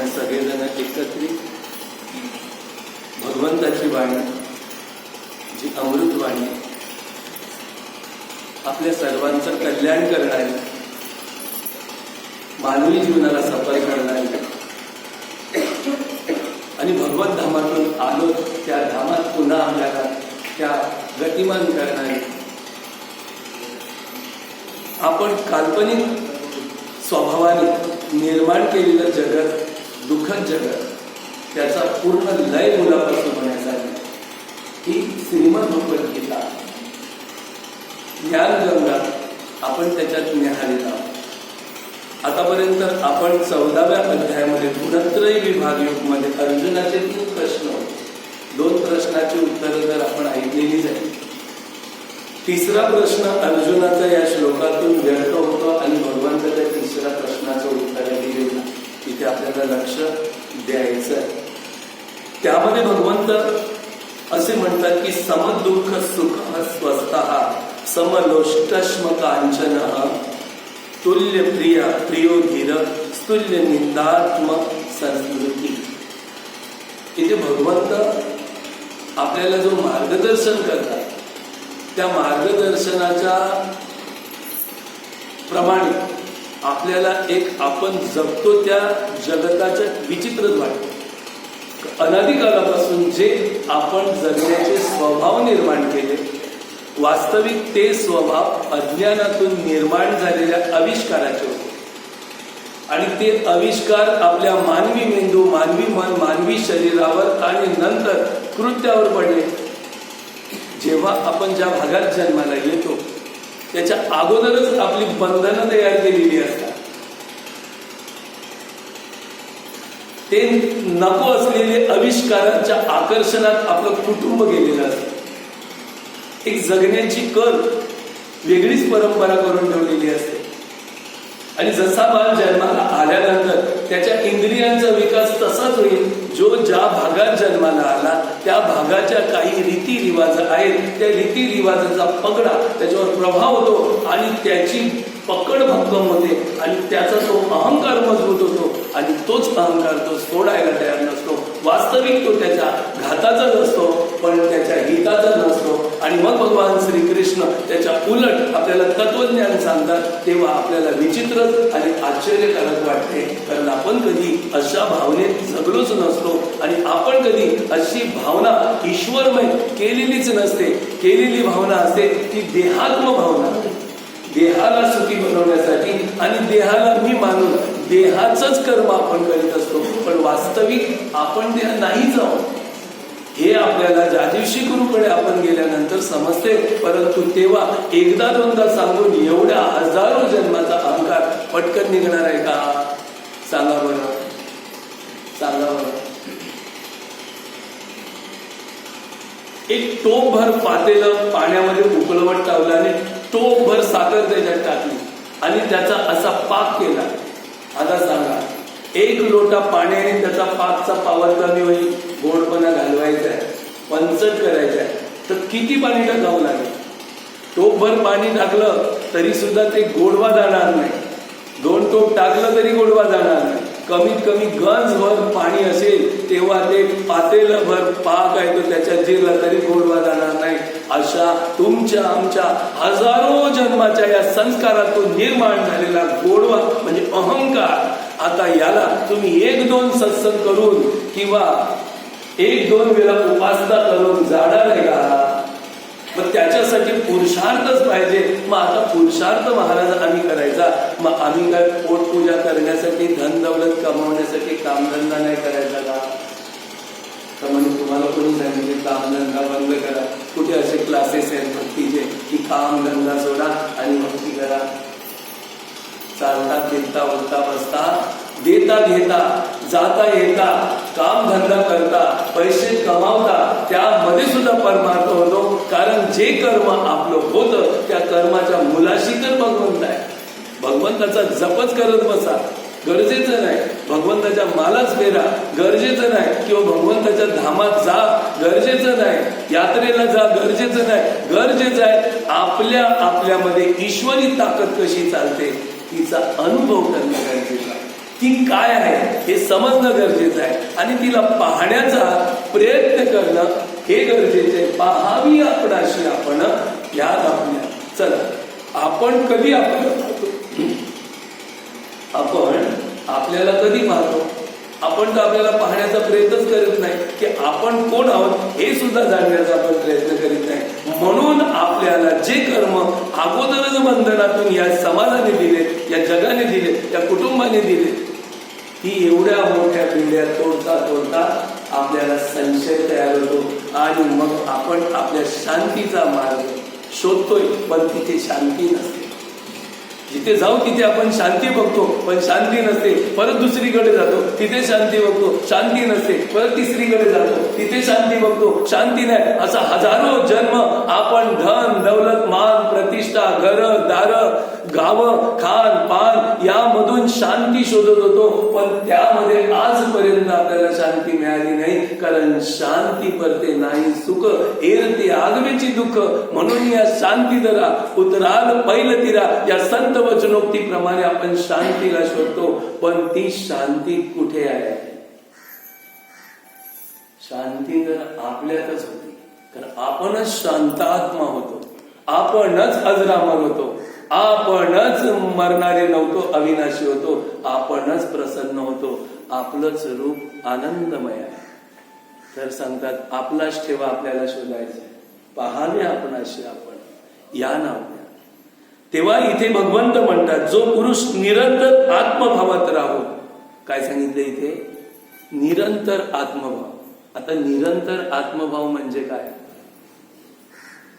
आपण सगळेजण एकत्रित भगवंताची वाणी, जी अमृतवाणी, आपल्या सर्वांचं कल्याण करणारी, मानवी जीवनाला सफल करणारी आणि भगवत धामातून आलो त्या धामात पुन्हा आपल्याला त्या गतिमान करणारी, आपण काल्पनिक स्वभावाने निर्माण केलेलं जगत, दुःखद जगत, त्याचा पूर्ण लय मुलापासून होण्यासाठी ही श्रीमद भगवद्गीता ज्ञानगंगा आपण त्याच्यात न्याहाळीत आहोत. आतापर्यंत आपण 14व्या अध्यायामध्ये गुणत्रय विभाग युगमध्ये अर्जुनाचे 3 प्रश्न होते. 2 प्रश्नाची उत्तरं तर आपण ऐकलेलीच आहे. तिसरा प्रश्न अर्जुनाचा या श्लोकातून व्यक्त होतो आणि भगवंताच्या तिसऱ्या प्रश्नाचं उत्तर दिलेलं तिथे आपल्याला लक्ष द्यायचं आहे. त्यामध्ये भगवंत असे म्हणतात की समदुःख सुख स्वस्थः समलोष्टश्म कांचन तुल्य प्रिय प्रियो धीर स्तुल्य निंदात्म संस्कृती. इथे भगवंत आपल्याला जो मार्गदर्शन करतात त्या मार्गदर्शनाच्या प्रमाणे आपल्याला एक आपण जगतो त्या जगताच्या विचित्रच वाटतं. अनादिकालापासून जे आपण जगण्याचे स्वभाव निर्माण केले, वास्तविक ते स्वभाव अज्ञानातून निर्माण झालेल्या आविष्काराचे होते आणि ते आविष्कार आपल्या मानवी मेंदू, मानवी मन, मानवी शरीरावर आणि नंतर कृत्यावर पडले. जेव्हा आपण ज्या भागात जन्माला येतो त्याच्या अगोदरच आपली बंधनं तयार केलेली असतात. ते नको असलेले आविष्कारांच्या आकर्षणात आपलं कुटुंब गेलेलं असतं. एक जगण्याची कल वेगळीच परंपरा करून ठेवलेली असते आणि जसा बाळ जन्माला आल्यानंतर त्याच्या इंद्रियांचा विकास तसाच होईल. जो ज्या भागात जन्माला आला त्या भागाच्या काही रीतिरिवाज आहेत, त्या रीतिरिवाजाचा पगडा त्याच्यावर प्रभाव होतो आणि त्याची पकड भक्कम होते आणि त्याचा तो अहंकार मजबूत होतो आणि तोच अहंकार तो सोडायला तयार नसतो. वास्तविक तो त्याच्या घाताचा नसतो पण त्याच्या हिताचा नसतो. आणि मग भगवान श्रीकृष्ण त्याच्या उलट आपल्याला तत्वज्ञान सांगतात तेव्हा आपल्याला विचित्रच आणि आश्चर्यकारक वाटते, कारण आपण कधी अशा भावनेत जगलोच नसतो आणि आपण कधी अशी भावना ईश्वरमय केलेलीच नसते. केलेली भावना असते ती देहात्म भावना, देहाला सुखी बनवण्यासाठी आणि देहाला मी मानून देहाचंच कर्म आपण करीत असतो. पण वास्तविक आपण देह नाहीच आहोत हे आपल्याला ज्या दिवशी गुरुकडे आपण गेल्यानंतर समजते. परंतु तेव्हा एकदा दोनदा सांगून एवढ्या हजारो जन्माचा अहंकार पटकन निघणार आहे का? सांगा बरं, सांगा बरं. एक टोपभर पातेलं पाण्यामध्ये उकळवत टाकलं आणि टोपभर साखर त्याच्यात टाकली आणि त्याचा असा पाक केला. आता सांगा, 1 लोटा पाण्याने त्याचा पाकचा पावर कमी होईल, गोडपणा घालवायचा आहे, पंचट करायचा आहे, तर किती पाणी टाकावं लागेल? टोपभर पाणी टाकलं तरी सुद्धा ते गोडवा जाणार नाही. 2 टोप टाकलं तरी गोडवा जाणार नाही. कमीत कमी गंजभर पाणी असेल तेव्हा ते पातेलभर पाक आहे तो त्याच्यात जिरला तरी गोडवा जाणार नाही. अशा तुमच्या आमच्या हजारो जन्माच्या या संस्कारातून निर्माण झालेला गोडवा म्हणजे अहंकार. आता याला तुम्ही 1-2 सत्संग करून किंवा 1-2 वेळा उपासना करून जाणार आहे का? मग त्याच्यासाठी पुरुषार्थच पाहिजे. मग आता पुरुषार्थ महाराज आम्ही करायचा, मग आम्ही काय पोटपूजा करण्यासाठी, धन दौलत कमवण्यासाठी कामधंदा नाही करायचा का? तर म्हणजे तुम्हाला कोणी सांगितले कामधंदा बंद करा? कुठे असे क्लासेस आहेत भक्तीचे की कामधंदा सोडा आणि भक्ती करा? चालता फिरता उठता बसता देता घेता जाता येता कामधंदा करता पैसे कमावता त्यामध्ये सुद्धा परमार्थ होतो. कारण जे कर्म आपलं होतं त्या कर्माच्या मुलाशी तर भगवंत आहे. भगवंताचा जपच करत बसा गरजेचं नाही, भगवंताच्या मालाच फेरा गरजेचं नाही, किंवा भगवंताच्या धामात जा गरजेचं नाही, यात्रेला जा गरजेचं नाही. गरजेचं आहे आपल्यामध्ये ईश्वरी ताकद कशी चालते तिचा अनुभव करणं गरजेचं आहे. ती काय आहे हे समजणं गरजेचं आहे आणि तिला पाहण्याचा प्रयत्न करणं हे गरजेचं आहे. पाहावी आपणाशी आपण यात आपल्या. चला, आपण कधी आपण आपल्याला कधी पाहतो? आपण तर आपल्याला पाहण्याचा प्रयत्नच करत नाही की आपण कोण आहोत हे सुद्धा जाणण्याचा आपण प्रयत्न करीत नाही. म्हणून आपल्याला जे कर्म अगोदरच बंधनातून या समाजाने दिले, या जगाने दिले, या कुटुंबाने दिले, ती एवढ्या मोठ्या पिढ्या तोडता तोडता आपल्याला संशय तयार होतो आणि मग आपण आपल्या शांतीचा मार्ग शोधतोय, पण तिथे शांती नसते. जिथे जाऊ तिथे आपण शांती बघतो, पण शांती नसते. परत दुसरीकडे जातो, तिथे शांती बघतो, शांती नसते. परत तिसरीकडे जातो, तिथे शांती बघतो, शांती नाही. असा हजारो जन्म आपण धन दौलत मान प्रतिष्ठा घर दार गावं खान पान यामधून शांती शोधत होतो, पण त्यामध्ये आजपर्यंत आपल्याला शांती मिळाली नाही. कारण शांती परते नाही सुख एरते आगवेची दुःख. म्हणून या शांती दरा उतराल पैल तिरा या संत वचनोक्तीप्रमाणे आपण शांतीला शोधतो, पण ती शांती कुठे आहे? शांती तर आपल्यातच होती. कारण आपणच शांतात्मा होतो, आपणच अजरामर होतो, आपणच मरणारे नव्हतो, अविनाशी होतो, आपणच प्रसन्न होतो. आपलंच रूप आनंदमय आहे. तर सांगतात आपलाच ठेवा आपल्याला शोधायचं, पाहावे आपणाशी आपण या नाव. तेव्हा इथे भगवंत म्हणतात जो पुरुष निरंतर आत्मभावात राहू. काय सांगितलं इथे? निरंतर आत्मभाव. आता निरंतर आत्मभाव म्हणजे काय?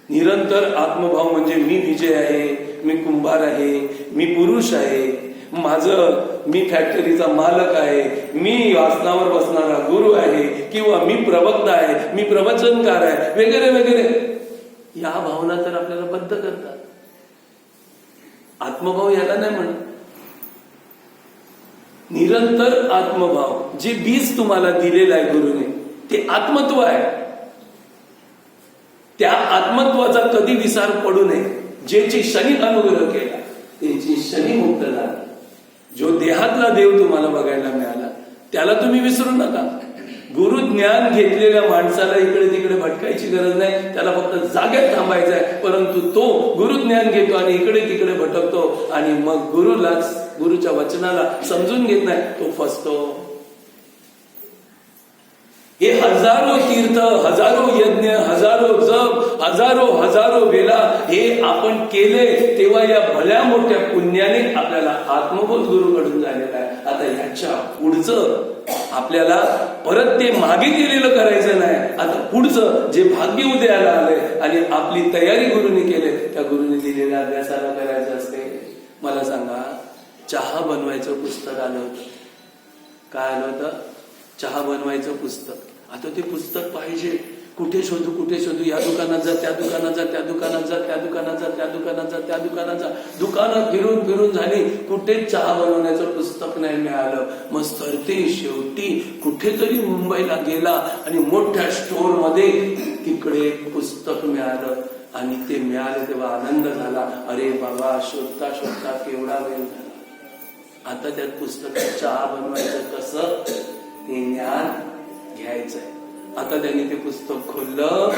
निरंतर आत्मभाव म्हणजे मी विजय आहे, मी कुंभार आहे, मी पुरुष आहे, मी फॅक्टरीचा मालक आहे, मी आसनावर बसणारा गुरु आहे, किंवा मी प्रवक्ता आहे, मी प्रवचनकार आहे, वगैरे वगैरे. या भावना तर आपल्याला बद्ध करतात. आत्मभाव याला नाही म्हणत. निरंतर आत्मभाव, जे बीज तुम्हाला दिलेलं आहे गुरुने, ते आत्मत्व आहे. त्या आत्मत्वाचा कधी विसर पडू नये. ज्याची शनी अनुग्रह केला त्याची शनी मुक्त झाला. जो देहातला देव तुम्हाला बघायला मिळाला त्याला तुम्ही विसरू नका. गुरु ज्ञान घेतलेल्या माणसाला इकडे तिकडे भटकायची गरज नाही, त्याला फक्त जागेत थांबायचं आहे. परंतु तो गुरु ज्ञान घेतो आणि इकडे तिकडे भटकतो आणि मग गुरुच्या वचनाला समजून घेत नाही, तो फसतो. हे हजारो तीर्थ, हजारो यज्ञ, हजारो जप, हजारो वेळा हे आपण केले, तेव्हा या भल्या मोठ्या पुण्याने आपल्याला आत्मबोध गुरुकडून झालेला आहे. आता ह्याच्या पुढचं आपल्याला परत ते मागे केलेलं करायचं नाही. आता पुढचं जे भाग्य उदयाला आलंय आणि आपली तयारी गुरुने केली, त्या गुरुने दिलेल्या अभ्यासाला करायचं असते. मला सांगा, चहा बनवायचं पुस्तक आलं होतं. काय आलं होतं? चहा बनवायचं पुस्तक. आता ते पुस्तक पाहिजे, कुठे शोधू, या दुकानात जा, त्या दुकानात जा, त्या दुकानात जा, त्या दुकानात जा, त्या दुकानात जा, त्या दुकानात जा. दुकानं फिरून झाली, कुठेच चहा बनवण्याचं पुस्तक नाही मिळालं. मग सरते शेवटी कुठेतरी मुंबईला गेला आणि मोठ्या स्टोर मध्ये तिकडे पुस्तक मिळालं आणि ते मिळालं तेव्हा आनंद झाला. अरे बाबा, शोधता केवढा वेळ झाला. आता त्यात पुस्तकात चहा बनवायचं कसं ते ज्ञान घ्यायचंय. आता त्यांनी ते पुस्तक खोललं,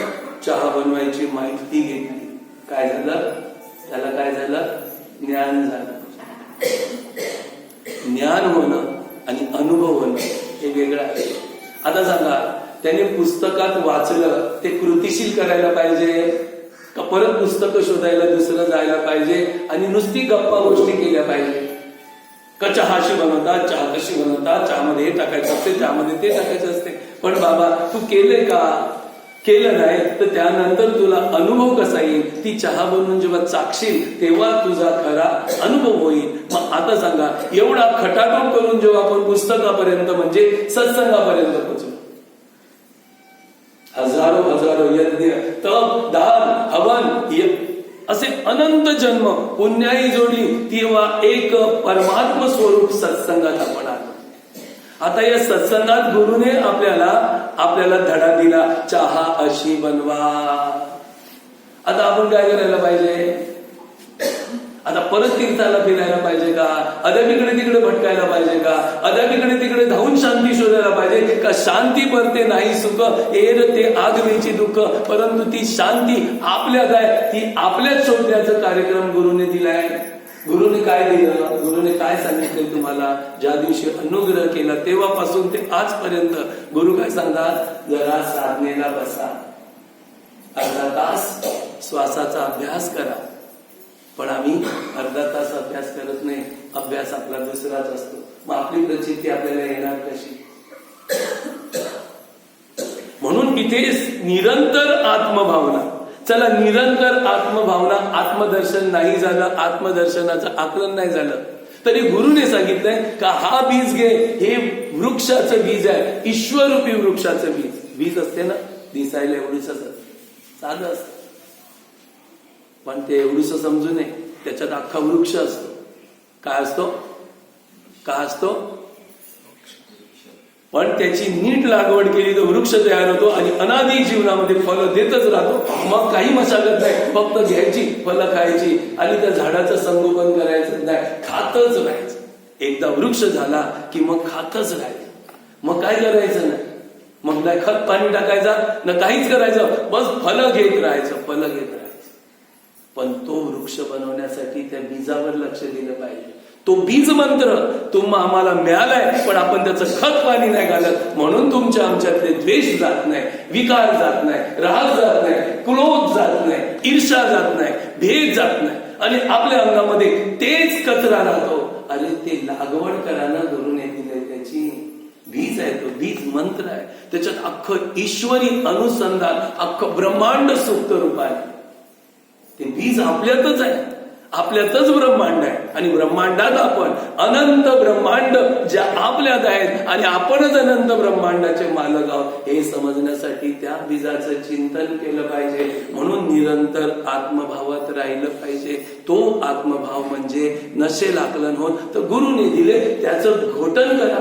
चहा बनवायची माहिती घेतली. काय झालं त्याला? काय झालं? ज्ञान झालं. ज्ञान होणं आणि अनुभव होणं हे वेगळं आहे. आता सांगा, त्याने पुस्तकात वाचलं ते कृतीशील करायला पाहिजे का परत पुस्तकं शोधायला दुसरं जायला पाहिजे आणि नुसती गप्पा गोष्टी केल्या पाहिजे? का चहा अशी बनवतात, चहा कशी बनवतात, चहामध्ये हे टाकायचं असते, चहामध्ये ते टाकायचं असते. पण बाबा, तू केले का? केलं नाही तर त्यानंतर तुला अनुभव कसा येईल? ती चहा बनवून जेव्हा चाखशील तेव्हा तुझा खरा अनुभव होईल. मग आता सांगा, एवढा खटाटोप करून जेव्हा आपण पुस्तकापर्यंत म्हणजे सत्संगापर्यंत पोहोचलो, हजारो यज्ञ तप दान हवन असे अनंत जन्म पुण्याई जोडी, तेव्हा एक परमात्म स्वरूप सत्संगात आपण आलो. आता या सत्संगात गुरुने आपल्याला धडा दिला, चहा अशी बनवा. आता आपण काय करायला पाहिजे? आता परत तीर्थाला फिरायला पाहिजे का? अद्याप इकडे तिकडे भटकायला पाहिजे का? अद्याप इकडे तिकडे धावून शांती शोधायला पाहिजे का? शांती परते नाही सुख एर ते आगवेची दुःख. परंतु ती शांती आपल्यात आहे, ती आपल्यात शोधण्याचा कार्यक्रम गुरुने दिलाय. गुरुने काय दिलं? गुरुने काय सांगितलं तुम्हाला? ज्या दिवशी अनुग्रह केला तेव्हापासून ते आजपर्यंत गुरु काय सांगतात? जरा साधनेला बसा, अर्धा तास श्वासाचा अभ्यास करा. पण आम्ही अर्धा तास अभ्यास करत नाही, अभ्यास आपला दुसराच असतो. मग आपली प्रचिती आपल्याला येणार कशी? म्हणून इथे निरंतर आत्मभावना. चला, निरंतर आत्मभावना, आत्मदर्शन नाही झालं, आत्मदर्शनाचं आकलन नाही झालं, तरी गुरुने सांगितलंय का हा बीज घे, हे वृक्षाचं बीज आहे, ईश्वरूपी वृक्षाचं बीज. बीज असते ना, दिसायला एवढीच साधं असतं, पण ते एवढंच समजू नये, त्याच्यात अख्खा वृक्ष असतो. काय असतो? काय असतो? पण त्याची नीट लागवड केली तर वृक्ष तयार होतो आणि अनादी जीवनामध्ये फळं देतच राहतो. मग काही मशागत नाही, फक्त घ्यायची, फळं खायची आणि त्या झाडाचं संगोपन करायचं नाही, खातच राहायचं. एकदा वृक्ष झाला की मग खातच राहायचं. मग काय करायचं नाही, मग नाही खत पाणी टाकायचा ना, काहीच करायचं, बस फळं घेत राहायचं, फळं घेत राहायचं. पण तो वृक्ष बनवण्यासाठी त्या बीजावर लक्ष दिलं पाहिजे. तो बीज मंत्र आम्हाला मिळालाय, पण आपण त्याचं खत पाणी नाही घालत, म्हणून तुमच्या आमच्यातले द्वेष जात नाही, विकार जात नाही, राग जात नाही, क्रोध जात नाही, ईर्ष्या जात नाही, भेद जात नाही, आणि आपल्या अंगामध्ये तेच कचरा राहतो. अरे ते लागवड करायला गुरुने दिलंय, त्याची बीज आहे, तो बीज मंत्र आहे. त्याच्यात अख्खं ईश्वरी अनुसंधान, अख्खं ब्रह्मांड सुप्त रूप आहे. ते बीज आपल्यातच आहे, आपल्यातच ब्रह्मांड आहे, आणि ब्रह्मांडात आपण अनंत ब्रह्मांड ज्या आपल्यात आहेत आणि आपणच अनंत ब्रह्मांडाचे मालक आहोत, हे समजण्यासाठी त्या बीजाचं चिंतन केलं पाहिजे. म्हणून निरंतर आत्मभावात राहिलं पाहिजे. तो आत्मभाव म्हणजे नसेल आकलन होत तर गुरुने दिले त्याचं घोटन करा,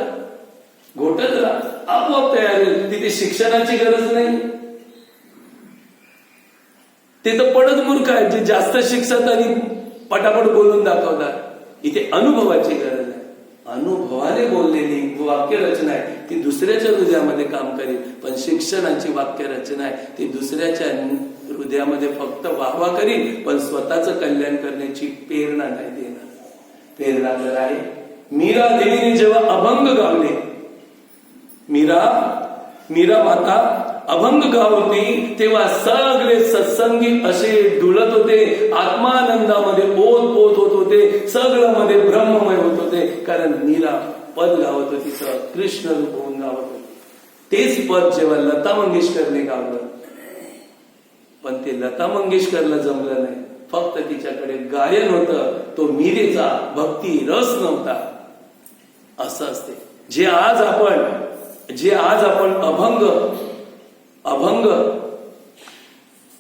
घोटत राहा, आपोआप तयार होईल. तिथे शिक्षणाची गरज नाही. ते तर पडत मूर्ख आहेत जे जास्त शिक्षक आणि पटापट बोलून दाखवतात. इथे अनुभवाची गरज आहे. अनुभवाने बोललेली वाक्यरचना आहे ती दुसऱ्याच्या हृदयामध्ये काम करेल, पण शिक्षणाची वाक्यरचना आहे ती दुसऱ्याच्या हृदयामध्ये फक्त वाहवा करील, पण स्वतःचं कल्याण करण्याची प्रेरणा नाही देणार. प्रेरणा जर आहे, मीरा देवीने जेव्हा अभंग गावले, मीरा माता अभंग गावती, तेव्हा सगळे सत्संगी असे डुलत होते, आत्मानंदामध्ये ओत होत होते, सगळं मध्ये ब्रह्ममय होत होते. कारण मीरा पद गावत होती, कृष्ण रूप होऊन गावत होती. तेच पद जेव्हा लता मंगेशकरने गावलं, पण ते लता मंगेशकरला जमलं नाही. फक्त तिच्याकडे गायन होतं, तो मीरेचा भक्ती रस नव्हता. असं असते. जे आज आपण अभंग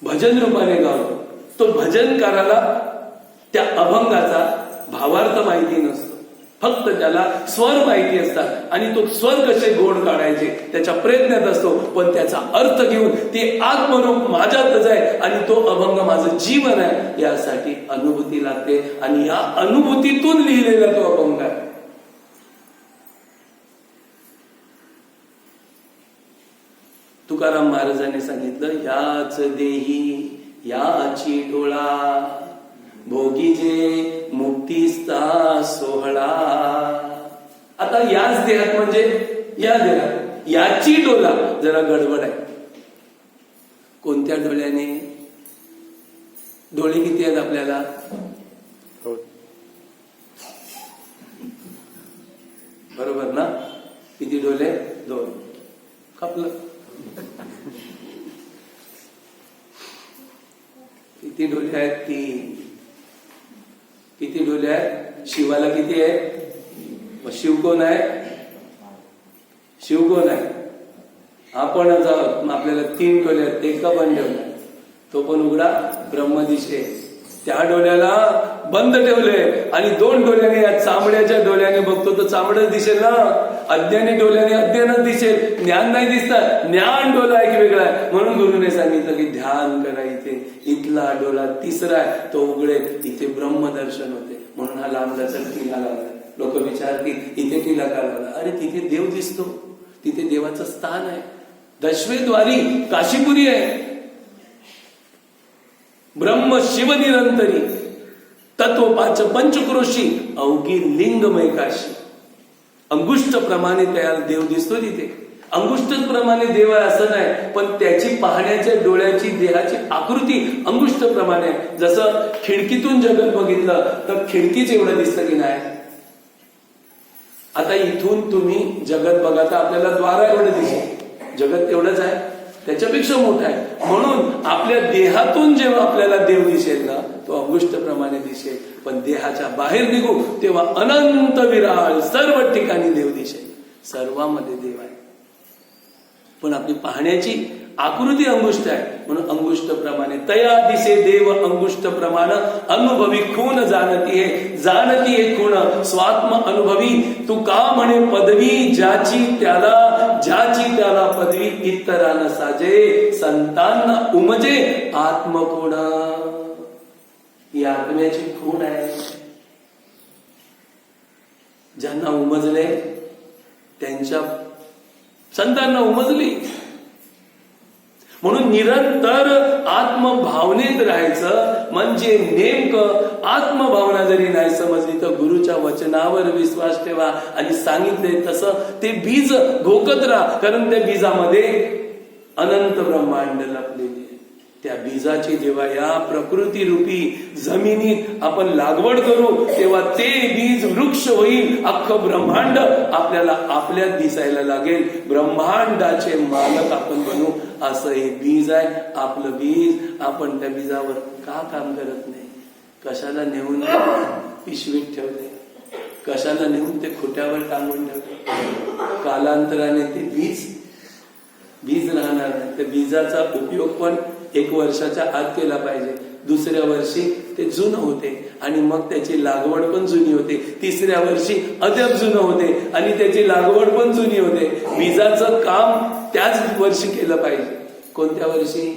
भजन रूपाने गावतो, तो भजनकाराला त्या अभंगाचा भावार्थ माहिती नसतो, फक्त त्याला स्वर माहिती असतात आणि तो स्वर कसे गोड काढायचे त्याच्या प्रयत्नात असतो. पण त्याचा अर्थ घेऊन ते आत्मरूप माझ्यातच आहे आणि तो अभंग माझं जीवन आहे, यासाठी अनुभूती लागते आणि या अनुभूतीतून लिहिलेला तो अभंग आहे. तुकाराम महाराजांनी सांगितलं, याच देही याची डोळा, भोगी जे मुक्तीचा सोहळा. आता याच देहात म्हणजे या देहात याची डोला जरा गडबड आहे. कोणत्या डोळ्याने? डोळे किती आहेत आपल्याला? बरोबर ना? किती डोळे? 2. खपलं. किती डोळे आहेत? 3. किती डोळे आहेत? शिवाला किती आहे? मग शिव कोण आहे? शिव कोण आहे? आपणच आहोत. मग आपल्याला 3 डोळे आहेत, एका पण ठेवला, तो पण उघडा ब्रह्मदिशे. त्या डोळ्याला बंद ठेवले आणि 2 डोळ्याने, या चामड्याच्या डोळ्याने बघतो तर चामडच दिसेल ना, अज्ञानी डोळ्याने अज्ञान अंतकरण दिसेल, ज्ञान नाही दिसतं. ज्ञान डोला एक वेगळा आहे. म्हणून गुरुने सांगितलं की ध्यान करा इथे. इथला डोला तिसरा आहे, तो उघडेल, इथे ब्रह्मदर्शन होते. म्हणून हा लांबला चढ लावला. लोक विचारतील इथे किल्ला का लावला? अरे तिथे देव दिसतो, तिथे देवाचं स्थान आहे. दशवेद्वारी काशीपुरी आहे. ब्रह्म शिव निरंतरी तत्व पंचक्रोशी अवघी लिंगमय काशी. अंगुष्ठ प्रमाणे त्याला देव दिसतो तिथे. अंगुष्ठ प्रमाणे देव आहे असं नाही, पण त्याची पाहण्याच्या डोळ्याची देहाची आकृती अंगुष्ठ प्रमाणे. जसं खिडकीतून जगत बघितलं तर खिडकीच एवढं दिसतं की नाही. आता इथून तुम्ही जगत बघा तर आपल्याला द्वारा एवढं दिसेल. जगत तेवढंच आहे, त्याच्यापेक्षा मोठं आहे. म्हणून आपल्या देहातून जेव्हा आपल्याला देव दिसेल ना, तो अंगुष्ठ प्रमाणे दिसेल. पण देहाच्या बाहेर निघू तेव्हा अनंत विराळ सर्व ठिकाणी देव दिसेल. सर्वांमध्ये देव आहे, पण आपली पाहण्याची आकृती अंगुष्ठ आहे. म्हणून अंगुष्ठ प्रमाणे तया दिसे देव अंगुष्ठ प्रमाण अनुभवी खून जाणती हे. जाणती हे खूण स्वात्म अनुभवी. तू का म्हणे पदवी ज्याची त्याला पदवी इतरांना साजे. संतांना उमजे आत्मकोण. ही आत्म्याची खूण आहे. ज्यांना उमजले त्यांच्या संतांना उमजली. म्हणून निरंतर आत्मभावनेत राहायचं. म्हणजे नेमकं आत्मभावना जरी नाही समजली तर गुरुच्या वचनावर विश्वास ठेवा. आणि सांगितले तसं ते बीज घोकत राहा. कारण त्या बीजामध्ये अनंत ब्रह्मांड लपलेले. त्या बीजाची जेव्हा या प्रकृती रूपी जमिनीत आपण लागवड करू तेव्हा ते बीज वृक्ष होईल. अख्खं ब्रह्मांड आपल्याला आपल्यात दिसायला लागेल. ब्रह्मांडाचे मालक आपण बनू. असं हे बीज आहे आपलं बीज. आपण त्या बीजावर का काम करत नाही? कशाला नेऊन पिशवीत ठेवले? कशाला नेऊन ते खोट्यावर टांगून ठेवले? कालांतराने ते बीज राहणार नाही. त्या बीजाचा उपयोग पण 1 वर्षाच्या आत केला पाहिजे. दुसऱ्या वर्षी ते जुनं होते आणि मग त्याची लागवड पण जुनी होते. तिसऱ्या वर्षी अद्याप जुनं होते आणि त्याची लागवड पण जुनी होते. बीजाचं काम त्याच वर्षी केलं पाहिजे. कोणत्या वर्षी?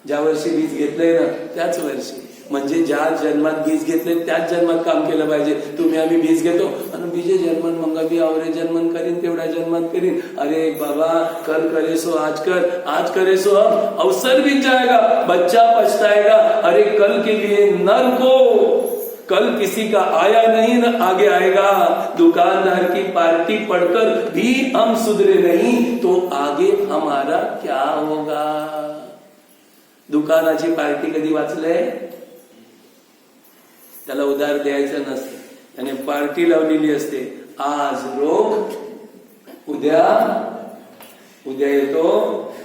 ज्या वर्षी बीज घेतलंय ना त्याच वर्षी. म्हणजे ज्या जन्मात बीज घेतले त्याच जन्मात काम केलं पाहिजे. तुम्ही आम्ही बीज घेतो आणि बीजे जन्मन मंगा भी आवरे जन्मन करीन तेवढ्या जन्मात करीन. अरे बाबा कल करे सो आज कर, आज करे सो अब अवसर बीत जाएगा, बच्चा पछताएगा. अरे कल के लिए न रुको. कल किसी का आया नहीं न आगे आएगा. दुकानदार की पार्टी पढ़कर भी हम सुधरे नहीं तो आगे हमारा क्या होगा? दुकानाची पार्टी कधी वाचलंय? त्याला उधार द्यायचं नसते. त्याने पार्टी लावलेली असते. आज रोख उद्या येतो.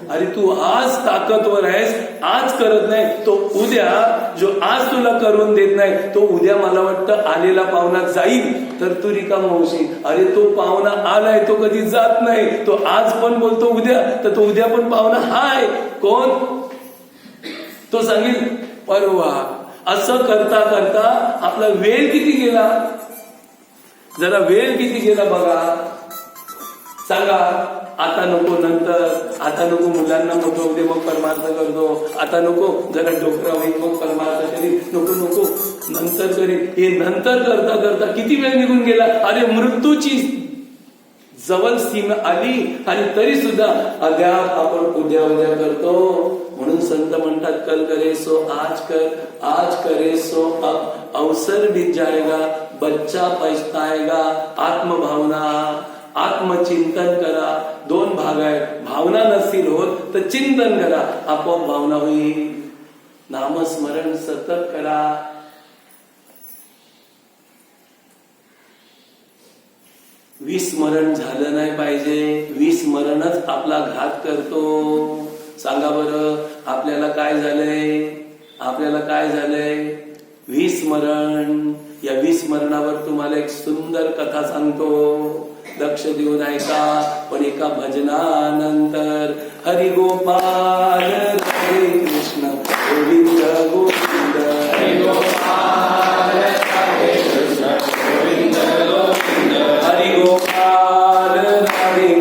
अरे तू आज ताकदवर आहेस, आज करत नाही तो उद्या, जो आज तुला करून देत नाही तो उद्या मला वाटतं आलेला पाहुणा जाईल तर तू रिकाम होशील. अरे तो पाहुणा आलाय तो कधी जात नाही. तो आज पण बोलतो उद्या, तर तो उद्या पण पाहुणा हाय. कोण? तो सांगेल परवा. असं करता करता आपला वेळ किती गेला? जरा वेळ किती गेला बघा. सांगा. आता नको नंतर, आता नको मुलांना मोठं होते मग परमार्थ करतो, आता नको जरा डोकरा होईल मग परमार्थ करीन, नको नंतर करीन. हे नंतर करता करता किती वेळ निघून गेला. अरे मृत्यूची जवळ सीमा आली आणि तरी सुद्धा अद्याप आपण उद्या करतो. म्हणून संत म्हणतात कल करे सो आज कर, आज करे सो अब अवसर बीत जाएगा, बच्चा पछताएगा. आत्मभावना, आत्मचिंतन करा. 2 भाग आहेत. भावना नसतील होत तर चिंतन करा, आपोआप भावना होईल. नामस्मरण सतत करा. विस्मरण झालं नाही पाहिजे. विस्मरणच आपला घात करतो. सांगा बरं आपल्याला काय झालंय? आपल्याला काय झालंय? विस्मरण. या विस्मरणावर तुम्हाला एक सुंदर कथा सांगतो. लक्ष देऊन ऐका. पण एका भजनानंतर हरी गोपाल हरे कृष्ण गोविंद गोविंद हरी गोपाल हरे कृष्ण गोविंद गोविंद हरी गोपाल हरे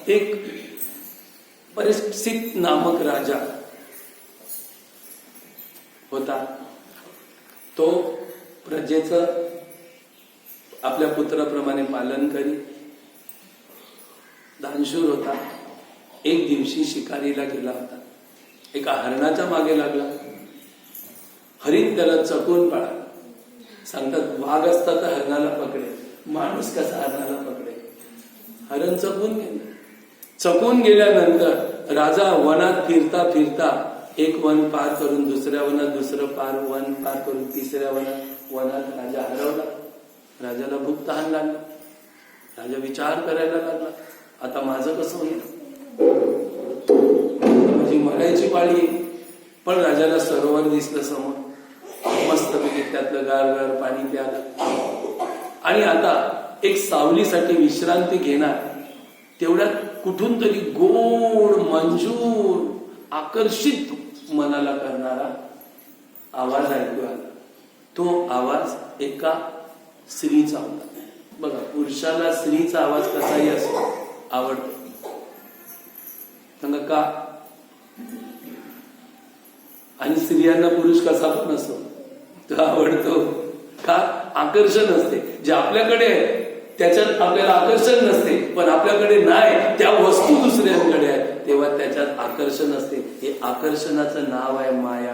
एक परीक्षित नामक राजा होता. तो प्रजेचं आपल्या पुत्राप्रमाणे पालन करी, दानशूर होता. एक दिवशी शिकारीला गेला होता. एका हरणाच्या मागे लागला. हरिण त्याला चकवून पळाला. सांगतात वाघ असता तर हरणाला पकडेल, माणूस कसा हरणाला पकडेल. हरण चकवून गेलं. चकवून गेल्यानंतर राजा वनात फिरता फिरता एक वन पार करून दुसऱ्या वनात, दुसरं वन पार करून तिसऱ्या वनात राजा हरवला. राजाला भूक तहान लागली. राजा विचार करायला लागला, आता माझं कसं होईल, माझी मरायची पाळी. पण राजाला सरोवर दिसलं समोर. मस्तपैकी त्यातलं गार पाणी प्यालं आणि आता एक सावलीसाठी विश्रांती घेणार. तेवढ्यात कुठून तरी गोड, मंजूर, आकर्षित मनाला करणारा आवाज ऐकू आला. तो आवाज एका स्त्रीचा होता. बघा, पुरुषाला स्त्रीचा आवाज कसाही असो आवडतो. सांगा का? आणि स्त्रियांना पुरुष कसा पण असो तो आवडतो का? आकर्षण असते. जे आपल्याकडे आहे त्याच्यात आपल्याला आकर्षण नसते, पण आपल्याकडे नाही त्या वस्तू दुसऱ्यांकडे आहे तेव्हा त्याच्यात आकर्षण असते. हे आकर्षणाचं नाव आहे माया.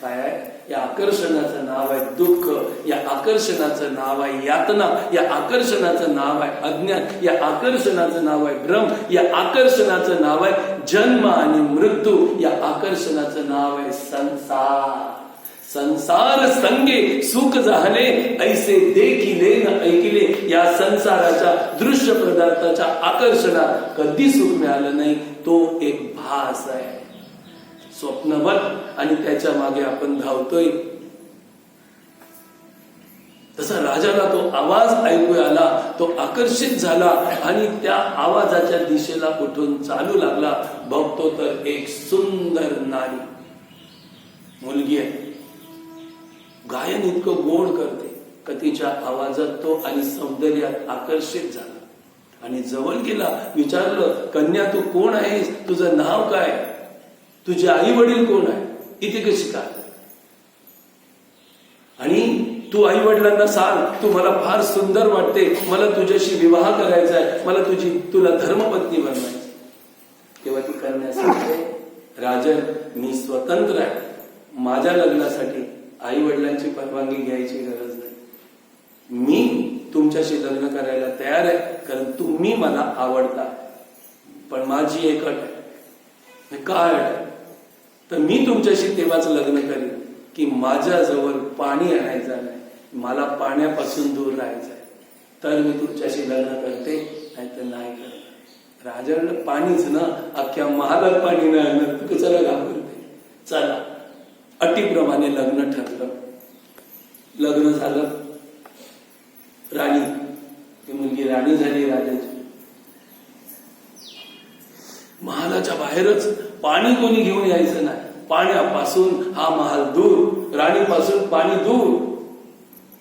काय आहे? या आकर्षणाचं नाव आहे दुःख. या आकर्षणाचं नाव आहे यातना. या आकर्षणाचं नाव आहे अज्ञान. या आकर्षणाचं नाव आहे भ्रम. या आकर्षणाचं नाव आहे जन्म आणि मृत्यू. या आकर्षणाचं नाव आहे संसार. संसार संगे सुख झाले ऐसे देखिले न ऐकिले. या संसाराच्या दृश्य पदार्थाच्या आकर्षणात कधी सुख मिळालं नाही. तो एक भास आहे, स्वप्नवत, आणि त्याच्या मागे आपण धावतोय. तसा राजाला तो आवाज ऐकू आला. तो आकर्षित झाला आणि त्या आवाजाच्या दिशेला उठून चालू लागला. बघतो तर एक सुंदर नारी मुलगी आहे. गायन इतकं गोड करते का तिच्या आवाजात तो आणि सौंदर्यात आकर्षित झाला. आणि जवळ गेला. विचारलं, कन्या तू कोण आहेस? तुझं नाव काय? तुझे आई वडील कोण आहे? इथे कशी काय? आणि तू आई वडिलांना सांग, तू मला फार सुंदर वाटते, मला तुझ्याशी विवाह करायचा आहे, मला तुला धर्मपत्नी बनवायची. तेव्हा ती कन्या सांगते, राजन मी स्वतंत्र आहे. माझ्या लग्नासाठी आई वडिलांची परवानगी घ्यायची गरज नाही. मी तुमच्याशी लग्न करायला तयार आहे कारण तुम्ही मला आवडता. पण माझी एक अट आहे. काय अट आहे? तर मी तुमच्याशी तेव्हाच लग्न करेन की माझ्याजवळ पाणी आणायचं नाही, मला पाण्यापासून दूर राहायचं आहे, तर मी तुमच्याशी लग्न करते, नाही तर नाही करत. राजाला पाणीच ना, अख्ख्या महालात पाणी नाही आणलं, तू कशाला घाबरते? चला, अटीप्रमाणे लग्न ठरलं. लग्न झालं. राणी, ती मुलगी राणी झाली राजाची. महालाच्या बाहेरच पाणी कोणी घेऊन यायचं नाही. पाण्यापासून हा महाल दूर, राणीपासून पाणी दूर.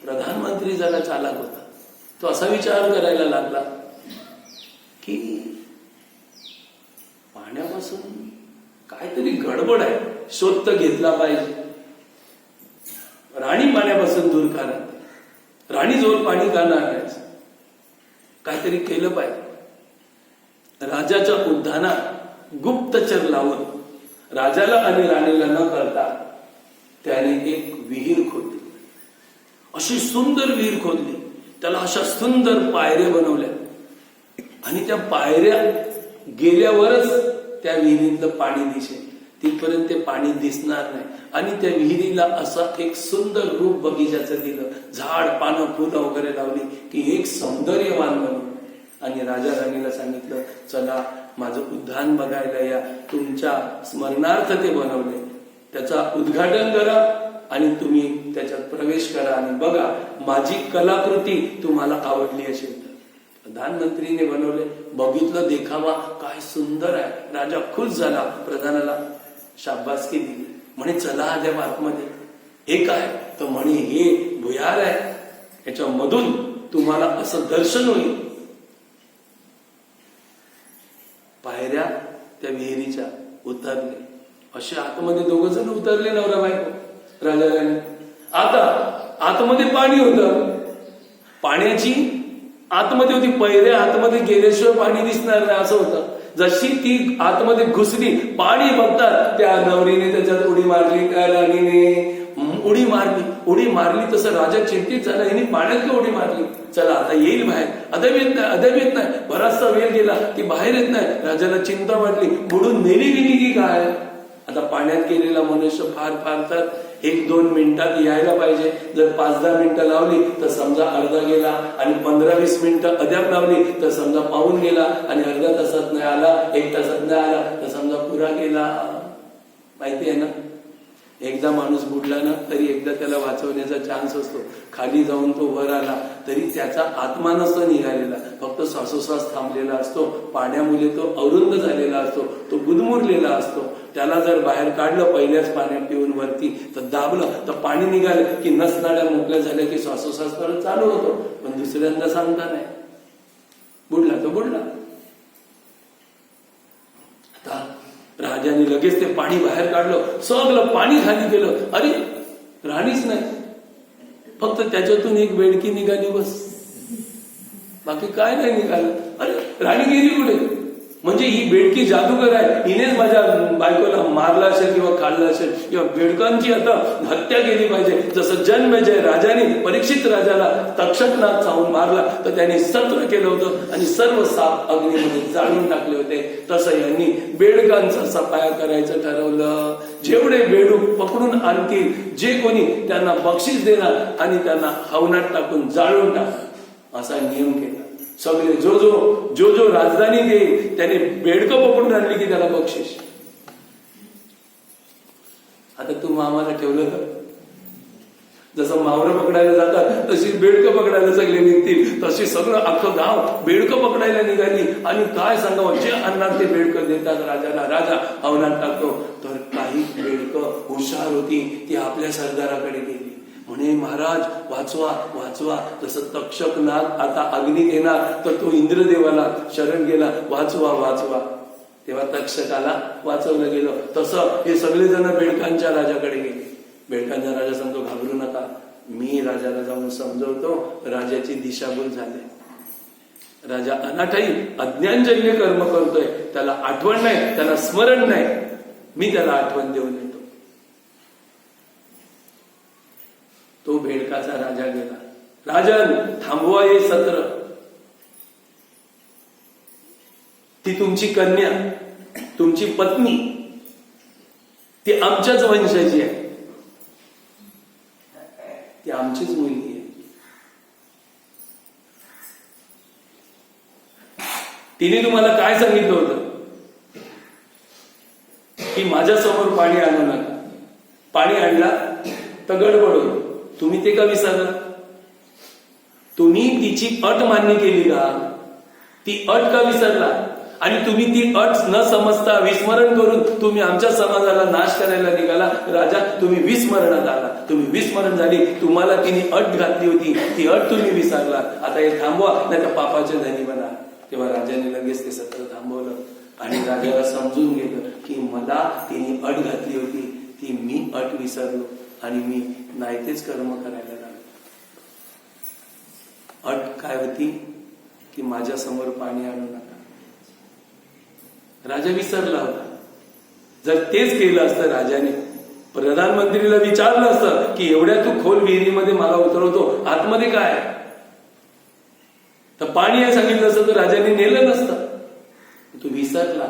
प्रधानमंत्री जरा चालाक होता. तो असा विचार करायला लागला की पाण्यापासून काहीतरी गडबड आहे, शोध तर घेतला पाहिजे. राणी पाण्यापासून दूर का राहते? राणी जवळ पाणी का नाही आणायचं? काहीतरी केलं पाहिजे. राजाच्या उद्यानात गुप्तचर लावून राजाला आणि राणीला न करता त्याने एक विहीर खोदली. अशी सुंदर विहीर खोदली. त्याला अशा सुंदर पायऱ्या बनवल्या आणि त्या पायऱ्या गेल्यावरच त्या विहिरीतलं पाणी दिसेल, तिथपर्यंत ते पाणी दिसणार नाही. आणि त्या विहिरीला असं एक सुंदर रूप बगीच्याचं दिलं. झाड, पानं, फुलं वगैरे लावली की एक सौंदर्यवान बनवलं. आणि राजा राणीला सांगितलं, चला माझं उद्यान बघायला या. तुमच्या स्मरणार्थ ते बनवले, त्याचं उद्घाटन करा आणि तुम्ही त्याच्यात प्रवेश करा आणि बघा माझी कलाकृती तुम्हाला आवडली असेल तर. प्रधानमंत्रीने बनवले. बघितलं, देखावा काय सुंदर आहे. राजा खुश झाला. प्रधानाला शाबासकी दिली. म्हणे चला आद्या आतमध्ये. हे काय? तर म्हणे हे भुयार आहे, याच्यामधून तुम्हाला असं दर्शन होईल. पायऱ्या त्या विहिरीच्या उतरले. असे आतमध्ये दोघं जण उतरले, नवरा बायको राजा राणी. आता आतमध्ये पाणी होतं, पाण्याची आतमध्ये होती, पायऱ्या आतमध्ये गेल्याशिवाय पाणी दिसणार नाही असं होतं. जशी ती आतमध्ये घुसली, पाणी बघतात त्या नवरीने त्याच्यात उडी मारली, त्या राणीने उडी मारली. तसं राजा चिंतित झाला, हिने पाण्यात का उडी मारली? चला आता येईल बाहेर. अद्याप येत नाही. बराचसा वेळ गेला की बाहेर येत नाही. राजाला चिंता वाटली, बुडून मेली गेली की काय? आता पाण्यात गेलेला मनुष्य फार तर 1-2 मिनिटात यायला पाहिजे. जर 5-10 मिनिटं लावली तर समजा अर्धा गेला, आणि 15-20 मिनिटं अद्याप लावली तर समजा पाहून गेला, आणि अर्ध्या तासात नाही आला, 1 तासात नाही आला तर समजा पुरा गेला. माहिती आहे ना, एकदा माणूस बुडला ना तरी एकदा त्याला वाचवण्याचा चान्स असतो. खाली जाऊन तो वर आला तरी त्याचा आत्मा नसतो निघालेला, फक्त श्वासोश्वास थांबलेला असतो. पाण्यामुळे तो अवरुंद झालेला असतो, तो गुदमुरलेला असतो. त्याला जर बाहेर काढलं पहिल्याच पाण्यात पिऊन वरती तर दाबलं तर पाणी निघालं की नसनाड्या मोकळ्या झाल्या की श्वासोश्वास परत चालू होतो. पण दुसऱ्यांदा सांगता नाही, बुडला तो बुडला. आता राजाने लगेच ते पाणी बाहेर काढलं, सगळं पाणी खाली गेलं. अरे राणीच नाही, फक्त त्याच्यातून एक बेडकी निघाली बस, बाकी काय नाही निघालं. अरे राणी गेली कुठे? म्हणजे ही बेडकी जादूगर आहे, हिनेच माझ्या बायकोला मारला असेल किंवा खाल्लं असेल, किंवा बेडकांची आता हत्या केली पाहिजे. जसं जन्मेजय राजाने परीक्षित राजाला तक्षकनाथ चावून मारला तर त्यांनी सत्र केलं होतं आणि सर्व साप अग्नीमध्ये जाळून टाकले होते, तसं यांनी बेडकांचा सफाया करायचं ठरवलं. जेवढे बेडूक पकडून आणतील, जे कोणी त्यांना बक्षीस देणार आणि त्यांना हवनात टाकून जाळून टाकणार, असा नियम केला. सगळे जो राजधानी देईल त्याने बेडकं पकडून आणली की त्याला बक्षीस. आता तू मामाला ठेवलं तर जसं मावरं पकडायला जातात तशी बेडकं पकडायला सगळे निघतील, तशी सगळं अख्खं गाव बेडकं पकडायला निघाली. आणि काय सांगावं, जे अन्नात ते बेडकं देतात राजाला, राजा हवनात टाकतो. तर काही बेडकं हुशार होती, ती आपल्या सरदाराकडे गेली, म्हणे महाराज वाचवा वाचवा. जसं तक्षकनाथ आता अग्नीत येणार तर तो इंद्रदेवाला शरण गेला, वाचवा वाचवा. तेव्हा तक्षकाला वाचवलं गेलं. तसं हे सगळेजण बेडकांच्या राजाकडे गेले. बेडकांचा राजा सांगतो, घाबरू नका, मी राजाला जाऊन समजवतो. राजाची दिशाभूल झाली. राजा अनाठाई अज्ञानजन्य कर्म करतोय, त्याला आठवण नाही, त्याला स्मरण नाही, मी त्याला आठवण देऊन येतो. तो बेडकाचा राजा गेला. राजन थांबवा हे सत्र. ती तुमची कन्या, तुमची पत्नी, ती आमच्याच वंशाची आहे, ती आमचीच मुलगी आहे. तिने तुम्हाला काय सांगितलं होतं की माझ्या समोर पाणी आणू नका. पाणी आणला तर गडबड होतो. तुम्ही ते का विसरला? तुम्ही तिची अट मान्य केली का? ती अट का विसरला? आणि तुम्ही ती अट न समजता विस्मरण करून तुम्ही आमच्या समाजाला नाश करायला निघाला. राजा तुम्ही विस्मरणात आला, तुम्ही विस्मरण झाली. तुम्हाला तिने अट घातली होती, ती अट तुम्ही विसरला. आता हे थांबवा, नाही तर पापाचे धनी बना. तेव्हा राजाने लगेच ते सत्र थांबवलं आणि राजाला समजून गेलं की मला तिने अट घातली होती, ती मी अट विसरलो आणि मी नाही तेच कर्म करायला लागलो. अट काय होती की माझ्या समोर पाणी आणू नका. राजा विसरला होता. जर तेच केलं असतं राजाने, प्रधानमंत्रीला विचारलं असतं की एवढ्या तू खोल विहिरीमध्ये मला उतरवतो, आतमध्ये काय तर पाणी आहे सांगितलं असतं तर राजाने नेलं नसतं. तू विसरला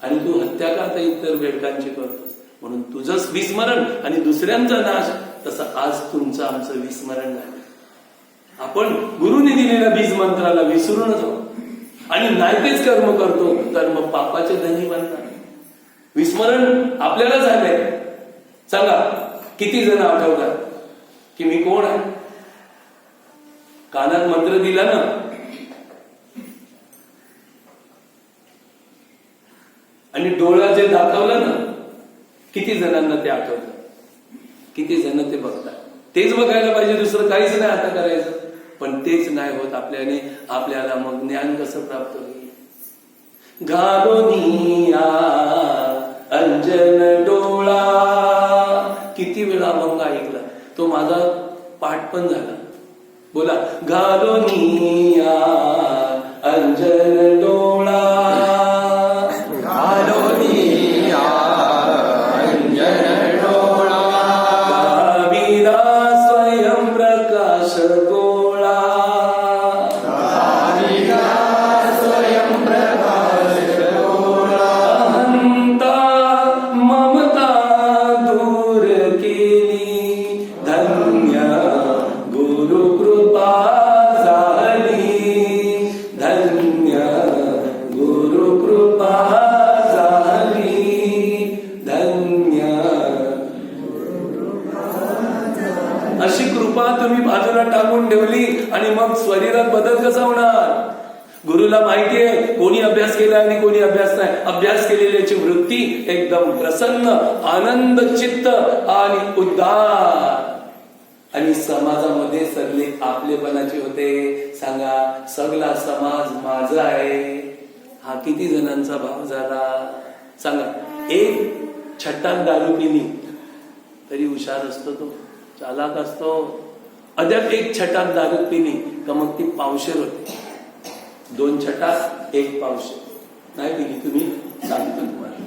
आणि तू हत्या का आता इतर बेडकांची करतोस, म्हणून तुझंच विस्मरण आणि दुसऱ्यांचा नाश. तसं आज तुमचं आमचं विस्मरण झालं. आपण गुरुने दिलेल्या बीज मंत्राला विसरून जाऊ आणि नाही तेच कर्म करतो तर मग पापाचे धनी बनतात. विस्मरण आपल्याला झालंय. सांगा किती जण आठवतात की मी कोण आहे? कानात मंत्र दिला ना, आणि डोळा जे दाखवलं ना, किती जणांना ते आठवतं, किती जण ते बघतात. तेच बघायला पाहिजे, दुसरं काहीच नाही आता करायचं. पण तेच नाही होत आपल्याने. आपल्याला मग ज्ञान कसं प्राप्त होईल? घालोनिया अंजन डोळा. किती वेळा अभंग ऐकला तो, माझा पाठ पण झाला. बोला, घालोनिया अंजन डोळा, घालोनिया अंजन डोळा, कावीरा स्वयं प्रकाश गोळा, कावीरा स्वयं प्रकाश डोळा, अहंता ममता दूर केली, धन्य गुरु कृपा झाली, धन्य गुरु कृपा झाली, धन्य. अशी कृपा तुम्ही बाजूला टाकून ठेवली आणि मग शरीरात बदल कसा होणार? गुरुला माहिती आहे कोणी अभ्यास केला आणि कोणी अभ्यास नाही. अभ्यास केलेल्याची वृत्ती एकदम प्रसन्न, आनंद चित्त आणि उद्धार. आणि समाजामध्ये सगळे आपलेपणाचे होते. सांगा, सगळा समाज माझा आहे, हा किती जणांचा भाव झाला? सांगा, एक छटाक दारू पिली तरी हुशार असतो तो, चालाक असतो. अद्याप एक छटाक दारू पिली का मग ती पावशेर होते. 2 छटाक 1 पावशेर. नाही पिली तुम्ही, सांगतो तुम्हाला.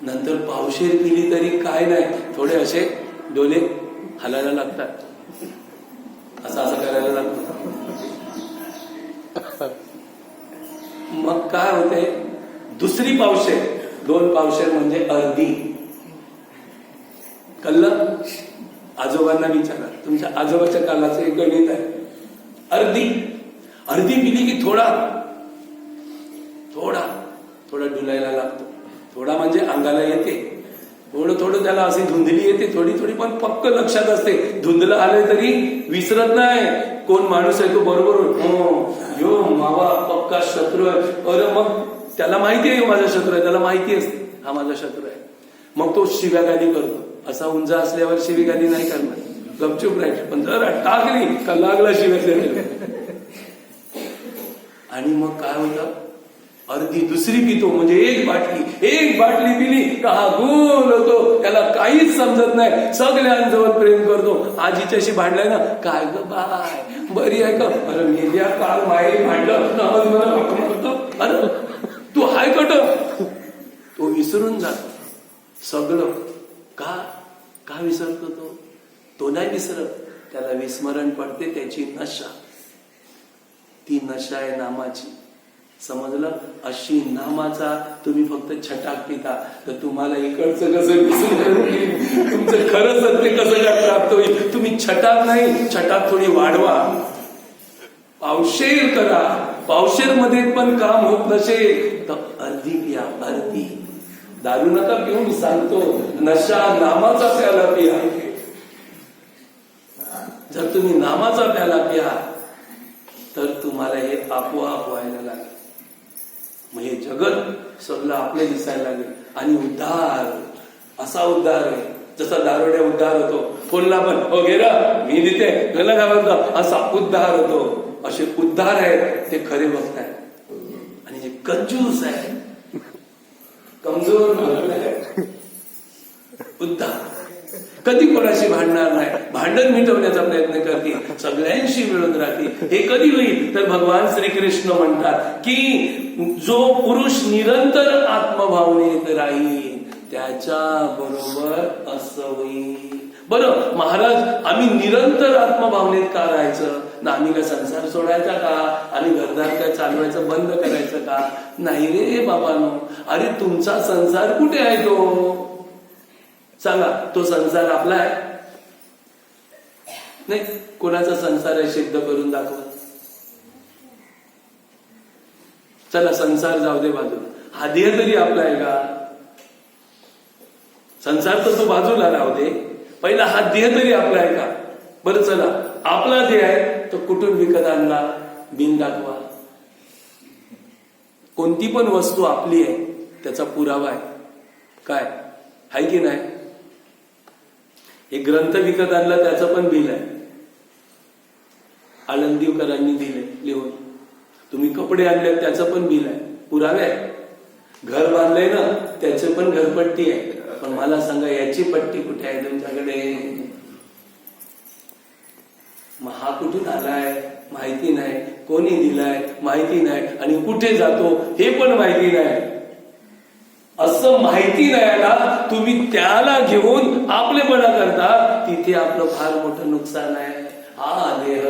नंतर पावशेर पिली तरी काय नाही, थोडे असे डोले हलायला लागतात, असं असं करायला लागतं. मग काय होते, दुसरी पावशेर, 2 पावशेर म्हणजे अर्धी. कळलं? आजोबांना विचारा, तुमच्या आजोबाच्या कालाचं एक गणित आहे. अर्धी पिली की थोडा डुलायला लागतो. थोडा म्हणजे अंगाला येते, थोडं त्याला अशी धुंदली येते, थोडी पण पक्क लक्षात असते. धुंदलं आले तरी विसरत नाही कोण माणूस आहे तो. बरोबर, हो मावा पक्का शत्रू आहे. अरे मग त्याला माहिती आहे माझा शत्रू आहे, त्याला माहिती असते हा माझा शत्रू आहे. मग तो शिव्यागाली करतो. असा उंचा असल्यावर शिवीगाली नाही करणार, गपचूप राहील. पण जर टाकली का लागला शिव्या. आणि मग काय होतं, अर्धी दुसरी पितो म्हणजे एक बाटली पिली का हा गुल होतो, त्याला काहीच समजत नाही. सगळ्यांजवळ प्रेम करतो. आजीच्याशी भांडलाय ना, काय ग बाय बरी आहे का, अरे मेल्या काल माई भांडलं मला, अरे तू हाय कट, तो विसरून जातो सगळं. का विसरतो तो नाही विसरत, त्याला विस्मरण पडते त्याची नशा. ती नशा आहे नामाची. समजलं? अशी नामाचा तुम्ही फक्त छटाक पिता तर तुम्हाला इकडचं कसं विसरून तुमचं खरं सत्य कसं काय प्राप्त होईल? तुम्ही छटाक नाही, छटाक थोडी वाढवा, पावशेर करा. पावशेर मध्ये पण काम होत नसेल तर अर्धी पिया, अर्धी. दारू नका पिऊ, मी सांगतो, नशा नामाचा प्याला पिया. जर तुम्ही नामाचा प्याला पिया तर तुम्हाला हे आपोआप व्हायला लागेल. मग हे जगत सगळं आपले दिसायला लागेल. आणि उद्धार, असा उद्धार आहे जसा दारोड्या उद्धार होतो. फोनला पण हो गेला मी देते गेला काय म्हणतो, असा उद्धार होतो. असे उद्धार आहेत ते खरे भक्त आहेत. आणि जे कंजूस आहे, कमजोर उद्धार कधी कोणाशी भांडणार नाही, भांडण मिटवण्याचा प्रयत्न करतील, सगळ्यांशी मिळून राहतील. हे कधी होईल तर भगवान श्रीकृष्ण म्हणतात की जो पुरुष निरंतर आत्मभावनेत राहील त्याच्या बरोबर असं होईल. बरं महाराज, आम्ही निरंतर आत्मभावनेत का राहायचं ना? आम्ही काय संसार सोडायचा का? आम्ही घरदार काय चालवायचं बंद करायचं का? नाही रे बाबांनो. अरे तुमचा संसार कुठे आहे तो? सांगा, तो संसार आपला आहे? नाही, कोणाचा संसार आहे सिद्ध करून दाखवा. चला संसार जाऊ दे बाजूला, हा देह तरी आपला आहे का? संसार तर तो बाजूला राहू दे, पहिला हा देह तरी आपला आहे का? बरं चला, आपला देह आहे तो कुठून विकत आणला? बिन दाखवा. कोणती पण वस्तू आपली आहे त्याचा पुरावा आहे काय? आहे की नाही? हे ग्रंथ विकत आणला त्याचं पण बिल आहे, आळंदीकरांनी दिले लिहून. तुम्ही कपडे आणले त्याचं पण बिल आहे, पुरावे आहे. घर बांधलंय ना त्याचं पण घरपट्टी आहे. पण मला सांगा याची पट्टी कुठे आहे तुमच्याकडे? मग हा कुठून आलाय माहिती नाही, कोणी दिलाय माहिती नाही, आणि कुठे जातो हे पण माहिती नाही. असं माहिती नाही आला तुम्ही त्याला घेऊन आपलेपणा करता, तिथे आपलं फार मोठं नुकसान आहे. हा देह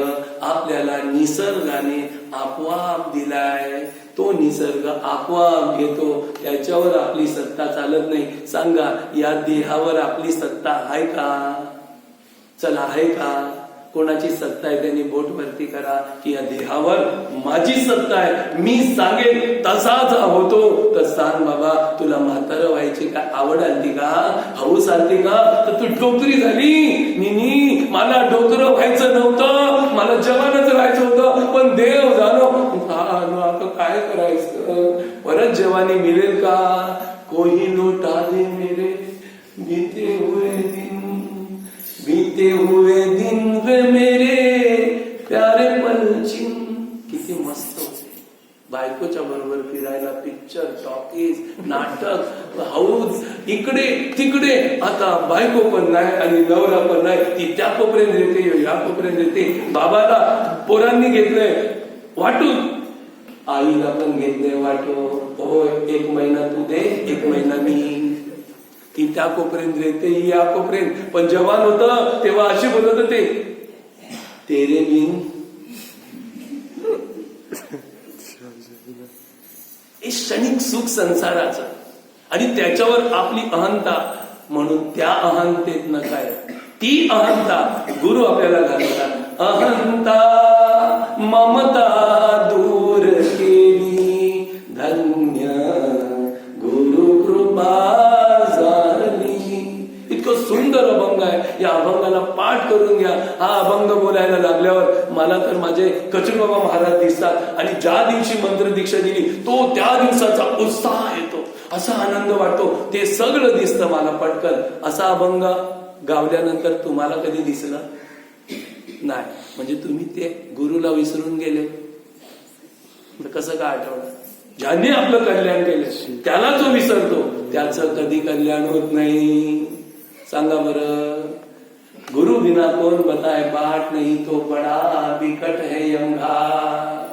आपल्याला निसर्गाने आपोआप दिलाय, तो निसर्ग आपोआप घेतो, त्याच्यावर आपली सत्ता चालत नाही. सांगा या देहावर आपली सत्ता आहे का? चला आहे का? कोणाची सत्ता आहे त्यांनी बोट वरती करा की या देहावर माझी सत्ता आहे, मी सांगेन तसाच होतो. तर सांग बाबा, तुला म्हातारं व्हायची का आवड आली का, हौस आली का? तर तू डोकरी झाली. निनी मला डोकरं व्हायचं नव्हतं, मला जवानच राहायचं होतं, पण देव जाणो आता काय करायचं? परत जवानी मिळेल का? कोही लौटा दे मेरे बीते हुए दिन, बीते हुए दिन वे मेरे प्यारे पलचिन. किती मस्त होते. बायकोच्या बरोबर फिरायला, पिक्चर, टॉकीज, नाटक, हाऊस, इकडे तिकडे. आता बायको पण नाही आणि नवरा पण नाही, ती त्या कोपऱ्यात येते या कोपऱ्यात येते. बाबाला पोरांनी घेतलंय वाटून, आईला पण घेतलंय वाटून. हो, 1 महिना तू दे, 1 महिना मी. ती त्या कोपऱ्यात येते, या कोपऱ्यात. पण जवान होत तेव्हा अशी बोलत होते, तेरे बिन. हे क्षणिक सुख संसाराचं, आणि त्याच्यावर आपली अहंता. म्हणून त्या अहंतेत न काय, ती अहंता गुरु आपल्याला घालतात. अहंता ममता दूर केली, धन्य गुरु कृपा. इतकं सुंदर अभंग आहे. या अभंगाला पाठ करून घ्या. हा अभंग बोलायला लागल्यावर मला तर माझे कचरूबाबा महाराज दिसतात, आणि ज्या दिवशी मंत्र दीक्षा दिली तो त्या दिवसाचा उत्साह येतो, असा आनंद वाटतो. ते सगळं दिसतं मला पटकन. असा अभंग गावल्यानंतर तुम्हाला कधी दिसलं नाही, म्हणजे तुम्ही ते गुरुला विसरून गेले. कसं काय आठवलं? ज्याने आपलं कल्याण केलं त्याला जो विसरतो त्याचं कधी कल्याण होत नाही. सांगा बरं, गुरु बिना कौन बताए बाट, नहीं तो बड़ा बिकट है यमघाट.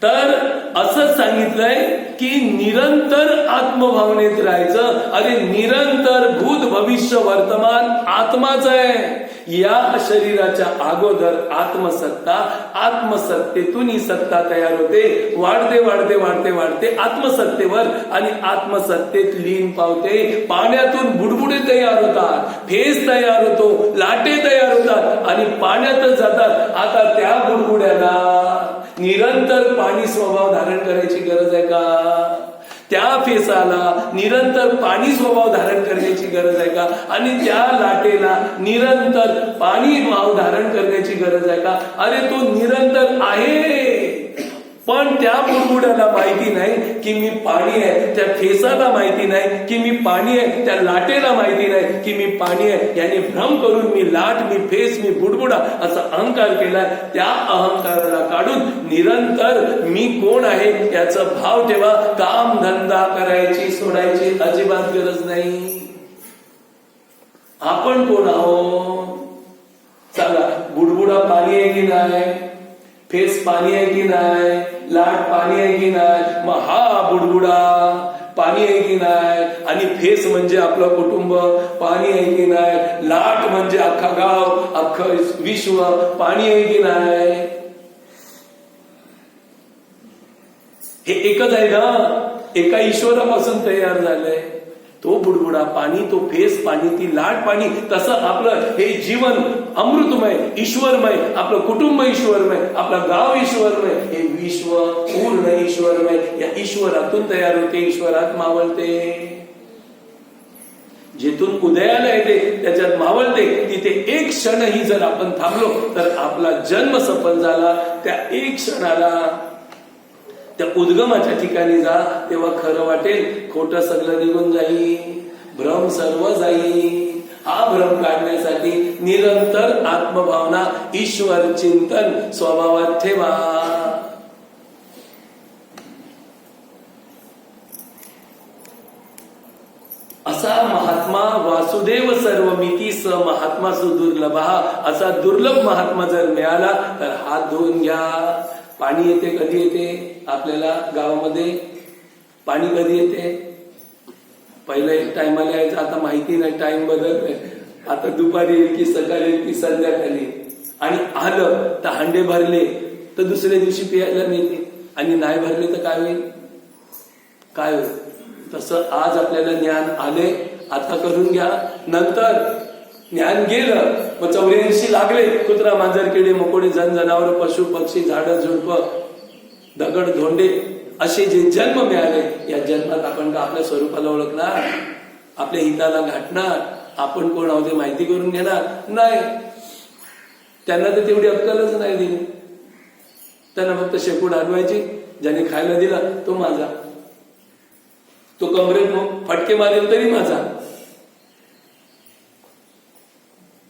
तर असं सांगितलंय की निरंतर आत्मभावनेत राहायचं. अरे निरंतर भूत भविष्य वर्तमान आत्माच आहे. या शरीराच्या अगोदर आत्मसत्ता, आत्मसत्तेतून ही सत्ता तयार होते, वाढते वाढते वाढते वाढते आत्मसत्तेवर, आणि आत्मसत्तेत लीन पावते. पाण्यातून बुडबुडे तयार होतात, फेस तयार होतो, लाटे तयार होतात आणि पाण्यातच जातात. आता त्या बुडबुड्याला निरंतर पाणी स्वभाव धारण करायची गरज आहे का? त्या फेसाला निरंतर पाणी स्वभाव धारण करण्याची गरज आहे का? आणि त्या लाटेला निरंतर पाणी भाव धारण करण्याची गरज आहे का? अरे तो निरंतर आहे, पण त्या बुडबुड्याला माहिती नाही की मी पाणी आहे, त्या फेसाला माहिती नाही की मी पाणी आहे, त्या लाटेला माहिती नाही की मी पाणी आहे. याने भ्रम करून मी लाट, मी फेस, मी बुडबुडा असा अहंकार केलाय. त्या अहंकाराला काढून निरंतर मी कोण आहे याचा भाव ठेवा. काम धंदा करायची सोडायची अजिबात गरज नाही. आपण कोण आहोत सांगा? बुडबुडा पाणी आहे की नाही? फेस पाणी आहे की नाही? लाट पाणी आहे की नाही? मग हा बुडबुडा पाणी आहे की नाही? आणि फेस म्हणजे आपलं कुटुंब पाणी आहे की नाही? लाट म्हणजे अख्खा गाव, अख्खं विश्व पाणी आहे की नाही? हे एकच आहे ना, एका ईश्वरापासून तयार झालंय. तो बुडबुडा पाणी, तो फेस पाणी, ती लाट पाणी. तसं आपलं हे जीवन अमृतमय, ईश्वरमय, आपलं कुटुंब ईश्वरमय, आपलं गाव ईश्वरमय, हे विश्व पूर्ण ईश्वरमय. या ईश्वरातून तयार होते, ईश्वरात मावळते. जिथून उदयाला येते त्याच्यात मावळते. तिथे एक क्षणही जर आपण थांबलो तर आपला जन्म सफल झाला. त्या एक क्षणाला त्या उद्गमाच्या ठिकाणी जा, तेव्हा खरं वाटेल, खोटं सगळं निघून जाईल, भ्रम सर्व जाईल. हा भ्रम काढण्यासाठी निरंतर आत्मभावना, ईश्वर चिंतन स्वभावात ठेवा. वासुदेव सर्वमिती स महात्मा सुदुर्लभ, असा दुर्लभ महात्मा जर मिळाला तर हात धुवून घ्या. पाणी येते कधी येते आपल्याला गावामध्ये? पाणी कधी येते? पहिलं एक टायमाला यायचं, आता माहिती नाही, टाइम बदलले. आता दुपारी येईल की सकाळी येईल की संध्याकाळी. आणि आलं तर हांडे भरले तर दुसऱ्या दिवशी प्यायला मिळते, आणि नाही भरले तर काय होईल? काय होईल? तसं आज आपल्याला ज्ञान आले, आता करून घ्या. नंतर ज्ञान गेलं मग 84 लागले, कुत्रा मांजर किडे मकोडे जन जनावर पशु पक्षी झाडं झुडप दगड धोंडे असे जे जन्म मिळाले, या जन्मात आपण का आपल्या स्वरूपाला ओळखणार? आपल्या हिताला गाठणार? आपण कोण आहोत माहिती करून घेणार नाही. त्यांना तर तेवढी अक्कलच नाही दिली. त्यांना फक्त शेपूट हलवायची, ज्याने खायला दिला तो माझा, तो कमरेत फटके मारेल तरी माझा,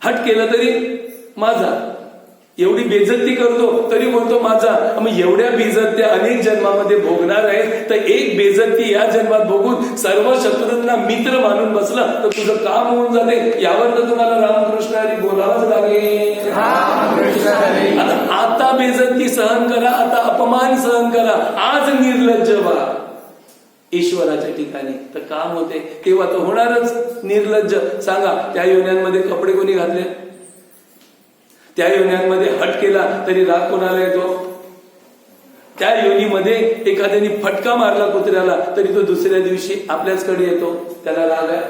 हट केलं तरी माझा, एवढी बेइज्जती करतो तरी म्हणतो माझा. मग एवढ्या बेइज्जत्या अनेक जन्मामध्ये भोगणार आहे, तर एक बेइज्जती या जन्मात भोगून सर्व शत्रूंना मित्र मानून बसला तर तुझं काम होऊन जाते. यावर तर तुम्हाला रामकृष्ण हरी बोलावंच लागेल. आता बेइज्जती सहन करा, आता अपमान सहन करा. आज निर्लज्ज व्हा ईश्वराच्या ठिकाणी तर काम होते, तेव्हा तर होणारच निर्लज्ज. सांगा, त्या योन्यांमध्ये कपडे कोणी घातले? त्या योन्यांमध्ये हट केला तरी राग कोणाला येतो? त्या योनीमध्ये एखाद्याने फटका मारला कुत्र्याला तरी तो दुसऱ्या दिवशी आपल्याचकडे येतो, त्याला राग आहे.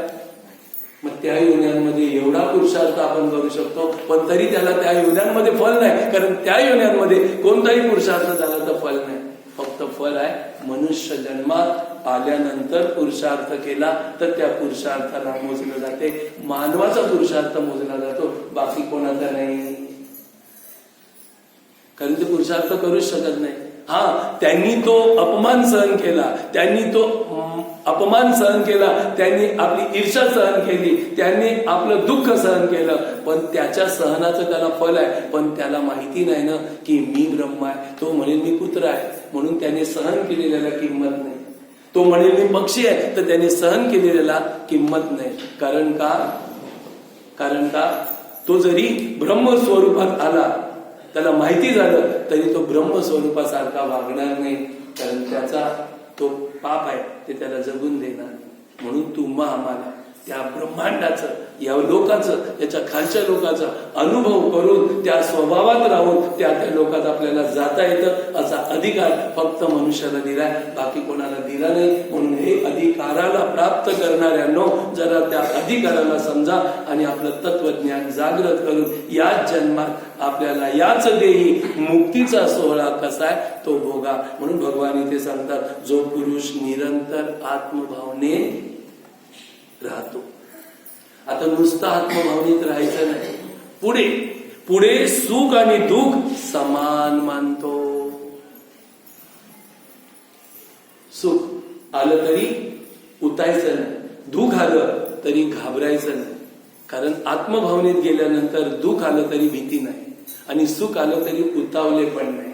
मग त्या योन्यांमध्ये एवढा पुरुषार्थ आपण करू शकतो, पण तरी त्याला त्या योन्यांमध्ये फल नाही, कारण त्या योन्यांमध्ये कोणताही पुरुषार्थ झाला तर फल नाही. फक्त फल आहे मनुष्य जन्मात आल्यानंतर पुरुषार्थ केला तर त्या पुरुषार्थाला मोजलं जाते. मानवाचा पुरुषार्थ मोजला जातो, बाकी कोणाचा नाही, कारण ते पुरुषार्थ करूच शकत नाही. त्यांनी तो अपमान सहन केला, त्यांनी तो अपमान सहन केला, त्यांनी आपली ईर्षा सहन केली, त्यांनी आपलं दुःख सहन केलं, पण त्याच्या सहनाचं त्याला फल आहे. पण त्याला माहिती नाही ना की मी ब्रह्म आहे. तो म्हणेल मी कुत्रा आहे म्हणून त्याने सहन केलेल्याला किंमत नाही. तो म्हणेल मी पक्षी आहे तर त्याने सहन केलेल्याला किंमत नाही. कारण का तो जरी ब्रह्म स्वरूपात आला, त्याला माहिती झालं तरी तो ब्रह्म स्वरूपासारखा वागणार नाही, कारण त्याचा तो पाप आहे ते त्याला जगून देणार. म्हणून तुम्हा आम्हाला त्या ब्रह्मांडाचं, या लोकाचं, याच्या खालच्या लोकाचा अनुभव करून त्या स्वभावात राहून त्या लोकात आपल्याला जाता येतं, असा अधिकार फक्त मनुष्याला दिलाय, बाकी कोणाला दिला नाही. म्हणून हे अधिकाराला प्राप्त करणाऱ्यांनो जरा त्या अधिकाराला समजा आणि आपलं तत्वज्ञान जागृत करून याच जन्मात आपल्याला याच देही मुक्तीचा सोहळा कसा आहे तो भोगा. म्हणून भगवान इथे सांगतात, जो पुरुष निरंतर आत्मभावने राहतो. आता नुसतं आत्मभावनेत राहायचं नाही, पुढे पुढे सुख आणि दुःख समान मानतो. सुख आलं तरी उतायचं नाही, दुःख आलं तरी घाबरायचं नाही, कारण आत्मभावनेत गेल्यानंतर दुःख आलं तरी भीती नाही आणि सुख आलं तरी उतावले पण नाही.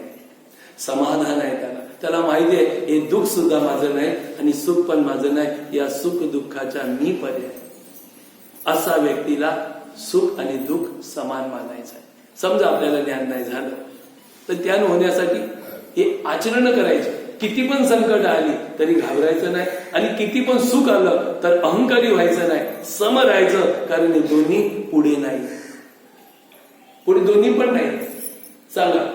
समाधान आहे त्याला माहिती आहे हे दुःख सुद्धा माझं नाही आणि सुख पण माझं नाही, या सुख दुःखाच्या मी पर्याय. असा व्यक्तीला सुख आणि दुःख समान मानायचं आहे. समजा आपल्याला ज्ञान नाही झालं तर ज्ञान होण्यासाठी हे आचरण करायचे. किती पण संकट आली तरी घाबरायचं नाही आणि किती पण सुख आलं तर अहंकारी व्हायचं नाही, सम राहायचं, कारण हे दोन्ही पुढे नाही, पुढे दोन्ही पण नाही. सांगा,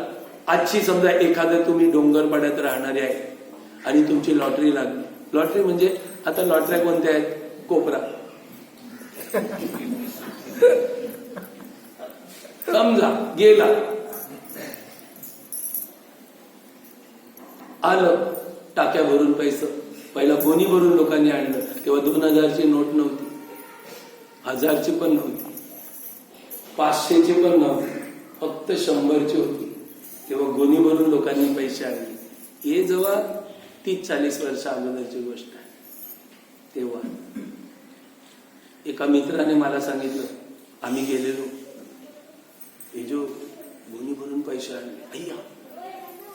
आजची समजा एखादं तुम्ही डोंगरपाड्यात राहणारे आहे आणि तुमची लॉटरी लागली. लॉटरी म्हणजे आता लॉटऱ्या कोणत्या आहेत? कोपरा. समजा गेला, आलं टाक्या भरून पैसे. पहिला गोणी भरून लोकांनी आणलं, तेव्हा 2000ची नोट नव्हती, 1000ची पण नव्हती, 500ची पण नव्हती, फक्त 100ची होती. तेव्हा गोणी भरून लोकांनी पैसे आणले. हे जेव्हा 30-40 वर्ष अगोदरची गोष्ट आहे. तेव्हा एका मित्राने मला सांगितलं, आम्ही गेलेलो, हे जो गोणी भरून पैसे आणले, अय्या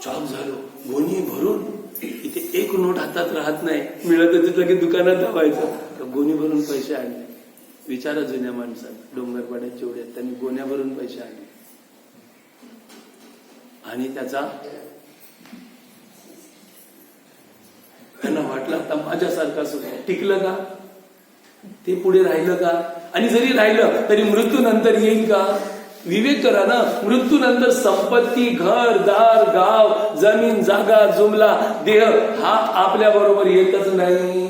चॉक झालो. गोणी भरून इथे एक नोट हातात राहत नाही, मिळत तिथे लगेच दुकानात धावायचं. गोणी भरून पैसे आणले. विचारा जुन्या माणसांना, डोंगरपाड्यात जेवढे आहेत त्यांनी गोण्यावरून पैसे आणले आणि त्याचा त्यांना वाटलं आता माझ्यासारखा सुद्धा टिकलं का, ते पुढे राहिलं का, आणि जरी राहिलं तरी मृत्यूनंतर येईल का? विवेक करा ना. मृत्यूनंतर संपत्ती, घर दार, गाव, जमीन, जागा, जुमला, देह हा आपल्या बरोबर येतच नाही.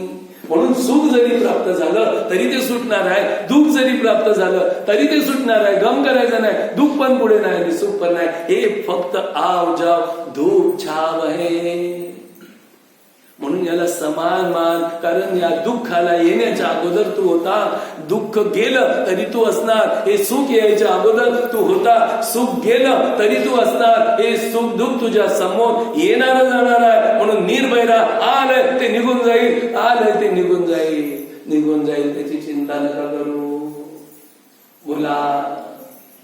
म्हणून सुख जरी प्राप्त झालं तरी ते सुटणार आहे, दुःख जरी प्राप्त झालं तरी ते सुटणार आहे. गम करायचं नाही, दुःख पण पुढे नाही आणि सुख पण नाही. हे फक्त आव जाव धूप छाव आहे. म्हणून याला समान मान, कारण या दुःखाला येण्याच्या अगोदर तू होता, दुःख गेलं तरी तू असणार. हे सुख यायच्या अगोदर तू होता, सुख गेलं तरी तू असणार. हे सुख दुःख तुझ्या समोर येणार जाणार आहे. म्हणून निर्भय राहा. आलंय ते निघून जाईल, आलंय ते निघून जाईल, निघून जाईल, त्याची चिंता नका करू. बोला,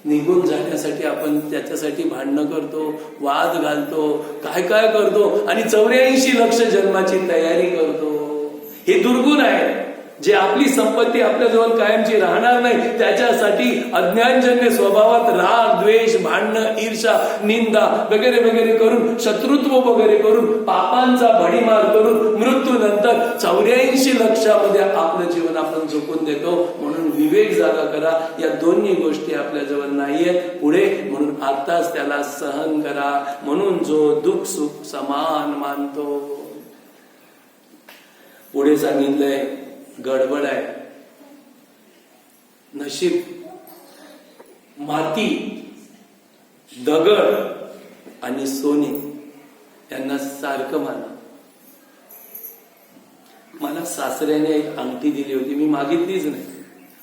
निघून जाण्यासाठी आपण त्याच्यासाठी भांडणं करतो, वाद घालतो, काय काय करतो आणि 84 लक्ष जन्माची तयारी करतो. हे दुर्गुण आहे. जे आपली संपत्ती आपल्याजवळ कायमची राहणार नाही त्याच्यासाठी अज्ञानजन्य स्वभावात राग, द्वेष, भांडणं, ईर्षा, निंदा वगैरे वगैरे करून, शत्रुत्व वगैरे करून, पापांचा भडीमार करून मृत्यूनंतर 84 लक्षामध्ये आपलं जीवन आपण झोकून देतो. म्हणून विवेक जागा करा. या दोन्ही गोष्टी आपल्याजवळ नाहीये पुढे, म्हणून आताच त्याला सहन करा. म्हणून जो दुःख सुख समान मानतो. पुढे सांगितलंय गडबड आहे. नशीब, माती, दगड आणि सोने यांना सारखं माना. मला सासऱ्याने एक अंगठी दिली होती, मी मागितलीच नाही.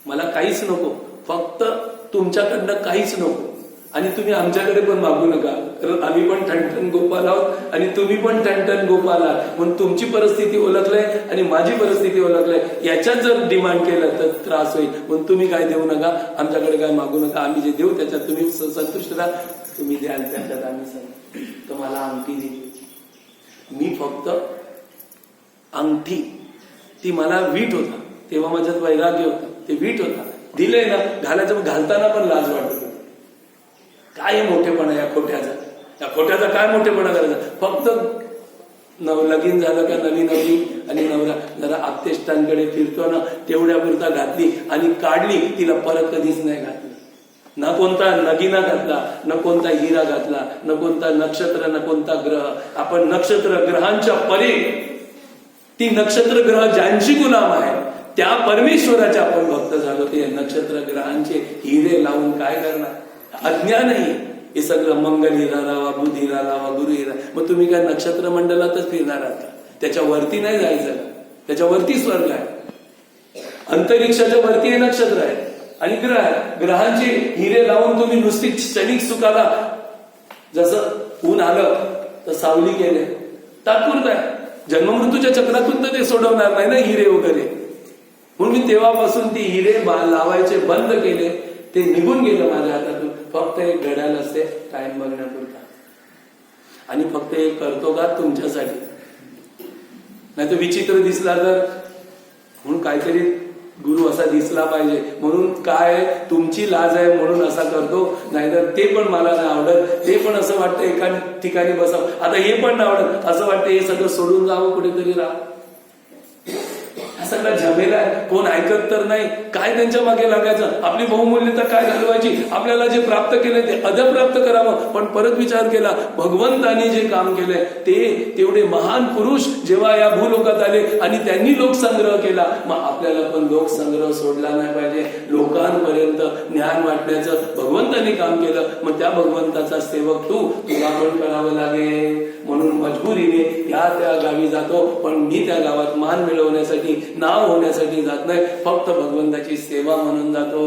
मला काहीच नको, फक्त तुमच्याकडनं काहीच नको आणि तुम्ही आमच्याकडे पण मागू नका, कारण आम्ही पण ठणठण गोपाल आहोत आणि तुम्ही पण ठणठण गोपाल आहात. म्हणून तुमची परिस्थिती ओळखलंय आणि माझी परिस्थिती ओळखलंय. याच्यात जर डिमांड केलं तर त्रास होईल. म्हणून तुम्ही काय देऊ नका, आमच्याकडे काय मागू नका. आम्ही जे देऊ त्याच्यात तुम्ही संतुष्ट राहा. तुम्ही द्याल त्याच्यात आम्ही सांगू. तुम्हाला अंगठी दिली, मी फक्त अंगठी, ती मला वीट होता तेव्हा, माझ्यात वैराग्य होता, ते वीट होता, दिलंय ना घालायचं. घालताना पण लाज वाटत. काय मोठेपणा या खोट्याचा, या खोट्याचा काय मोठेपणा करायचा. फक्त लगीन झालं का नवी नवरी आणि नवरा जरा आपतेष्टांकडे फिरतो ना, तेवढ्या पुरता घातली आणि काढली, तिला परत कधीच नाही घातली. ना कोणता नगिना घातला, न कोणता हिरा घातला, न कोणता नक्षत्र, न कोणता ग्रह. आपण नक्षत्र ग्रहांच्या परे, ती नक्षत्र ग्रह ज्यांची गुलाम आहे त्या परमेश्वराचे आपण भक्त झालो. ते नक्षत्र ग्रहांचे हिरे लावून काय करणार. अज्ञानही हे सगळं मंगल हिरा लावा, बुध हिरा लावा, गुरु हिरा. मग तुम्ही काय नक्षत्र मंडलातच फिरणार आहात का? त्याच्यावरती नाही जायचं का? त्याच्यावरती स्वर्ग आहे. अंतरिक्षाच्या वरती हे नक्षत्र आहे आणि ग्रह आहे. ग्रहांचे हिरे लावून तुम्ही नुसती क्षणिक सुखाला, जसं ऊन आलं तर सावली केले, तात्पुरतं आहे. जन्ममृत्यूच्या चक्रातून तर ते सोडवणार नाही ना हिरे वगैरे. म्हणून मी तेव्हापासून ती हिरे लावायचे बंद केले. ते निघून गेलं माझ्या हातातून. फक्त एक घड्याळ असते टाइम बघण्यापुरता, आणि फक्त एक करतो का तुमच्यासाठी. नाही तर विचित्र दिसला तर, म्हणून काहीतरी गुरु असा दिसला पाहिजे म्हणून काय तुमची लाज आहे म्हणून असा करतो. नाहीतर ते पण मला नाही आवडत, ते पण असं वाटतं एका ठिकाणी बसावं. आता हे पण नाही आवडत, असं वाटतं हे सगळं सोडून जावं, कुठेतरी राहावं. सगळा झमेला आहे. कोण ऐकत तर नाही. काय त्यांच्या मागे लागायचं. आपली बहुमूल्यता काय घालवायची. आपल्याला जे प्राप्त केले ते अधप्राप्त करावं. पण परत विचार केला, भगवंताने जे काम केलंय ते तेवढे महान पुरुष जेव्हा या भूलोकात आले आणि त्यांनी लोकसंग्रह केला, मग आपल्याला पण लोकसंग्रह सोडला नाही पाहिजे. लोकांपर्यंत ज्ञान वाटण्याचं भगवंताने काम केलं, मग त्या भगवंताचा सेवक तुला पण करावं लागेल. म्हणून मजबुरीने त्या गावी जातो, पण मी त्या गावात मान मिळवण्यासाठी, नाव होण्यासाठी जात नाही, फक्त भगवंताची सेवा म्हणून जातो.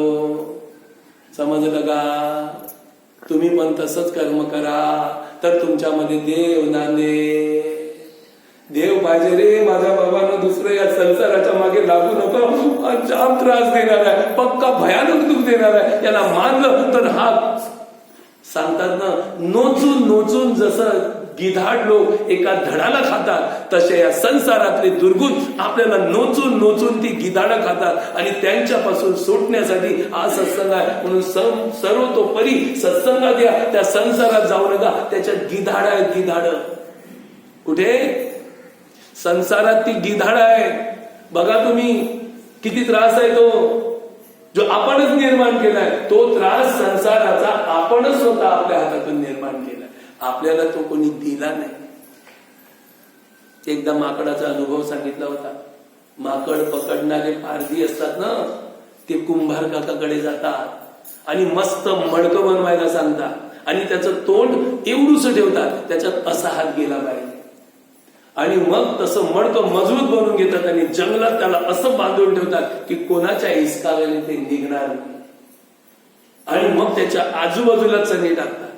समजलं का? तुम्ही पण तसंच कर्म करा तर तुमच्यामध्ये देव नांदे. देव पाहिजे रे माझ्या बाबांना. दुसरं या संसाराच्या मागे लागू नको, जाम त्रास देणार आहे, पक्का भयानक दुःख देणार आहे. याला मानलं तर हा सांगतात ना, नोचून नोचून जसं गिधाड लोक एका धडाला खातात, तसे या संसारातले दुर्गुण आपल्याला नोचून नोचून ती गिधाडं खातात आणि त्यांच्यापासून सुटण्यासाठी हा सत्संग आहे. म्हणून सर्वतोपरी सत्संगात या, त्या संसारात जाऊ नका. त्याच्यात गिधाड आहेत, गिधाड. कुठे? संसारात ती गिधाड आहे. बघा तुम्ही किती त्रास आहे तो, जो आपणच निर्माण केलाय. तो त्रास संसाराचा आपणच स्वतः आपल्या हातातून निर्माण केला, आपल्याला तो कोणी दिला नाही. एकदा माकडाचा अनुभव सांगितला होता. माकड पकडणारे पारधी असतात ना, ते कुंभार काकाकडे जातात आणि मस्त मडकं बनवायला सांगतात आणि त्याचं तोंड एवढूस ठेवतात, त्याच्यात असा हात गेला पाहिजे आणि मग तसं मडकं मजबूत बनवून घेतात आणि जंगलात त्याला असं बांधून ठेवतात की कोणाच्या हिसकाव्याने ते निघणार नाही. आणि मग त्याच्या आजूबाजूला चणे टाकतात,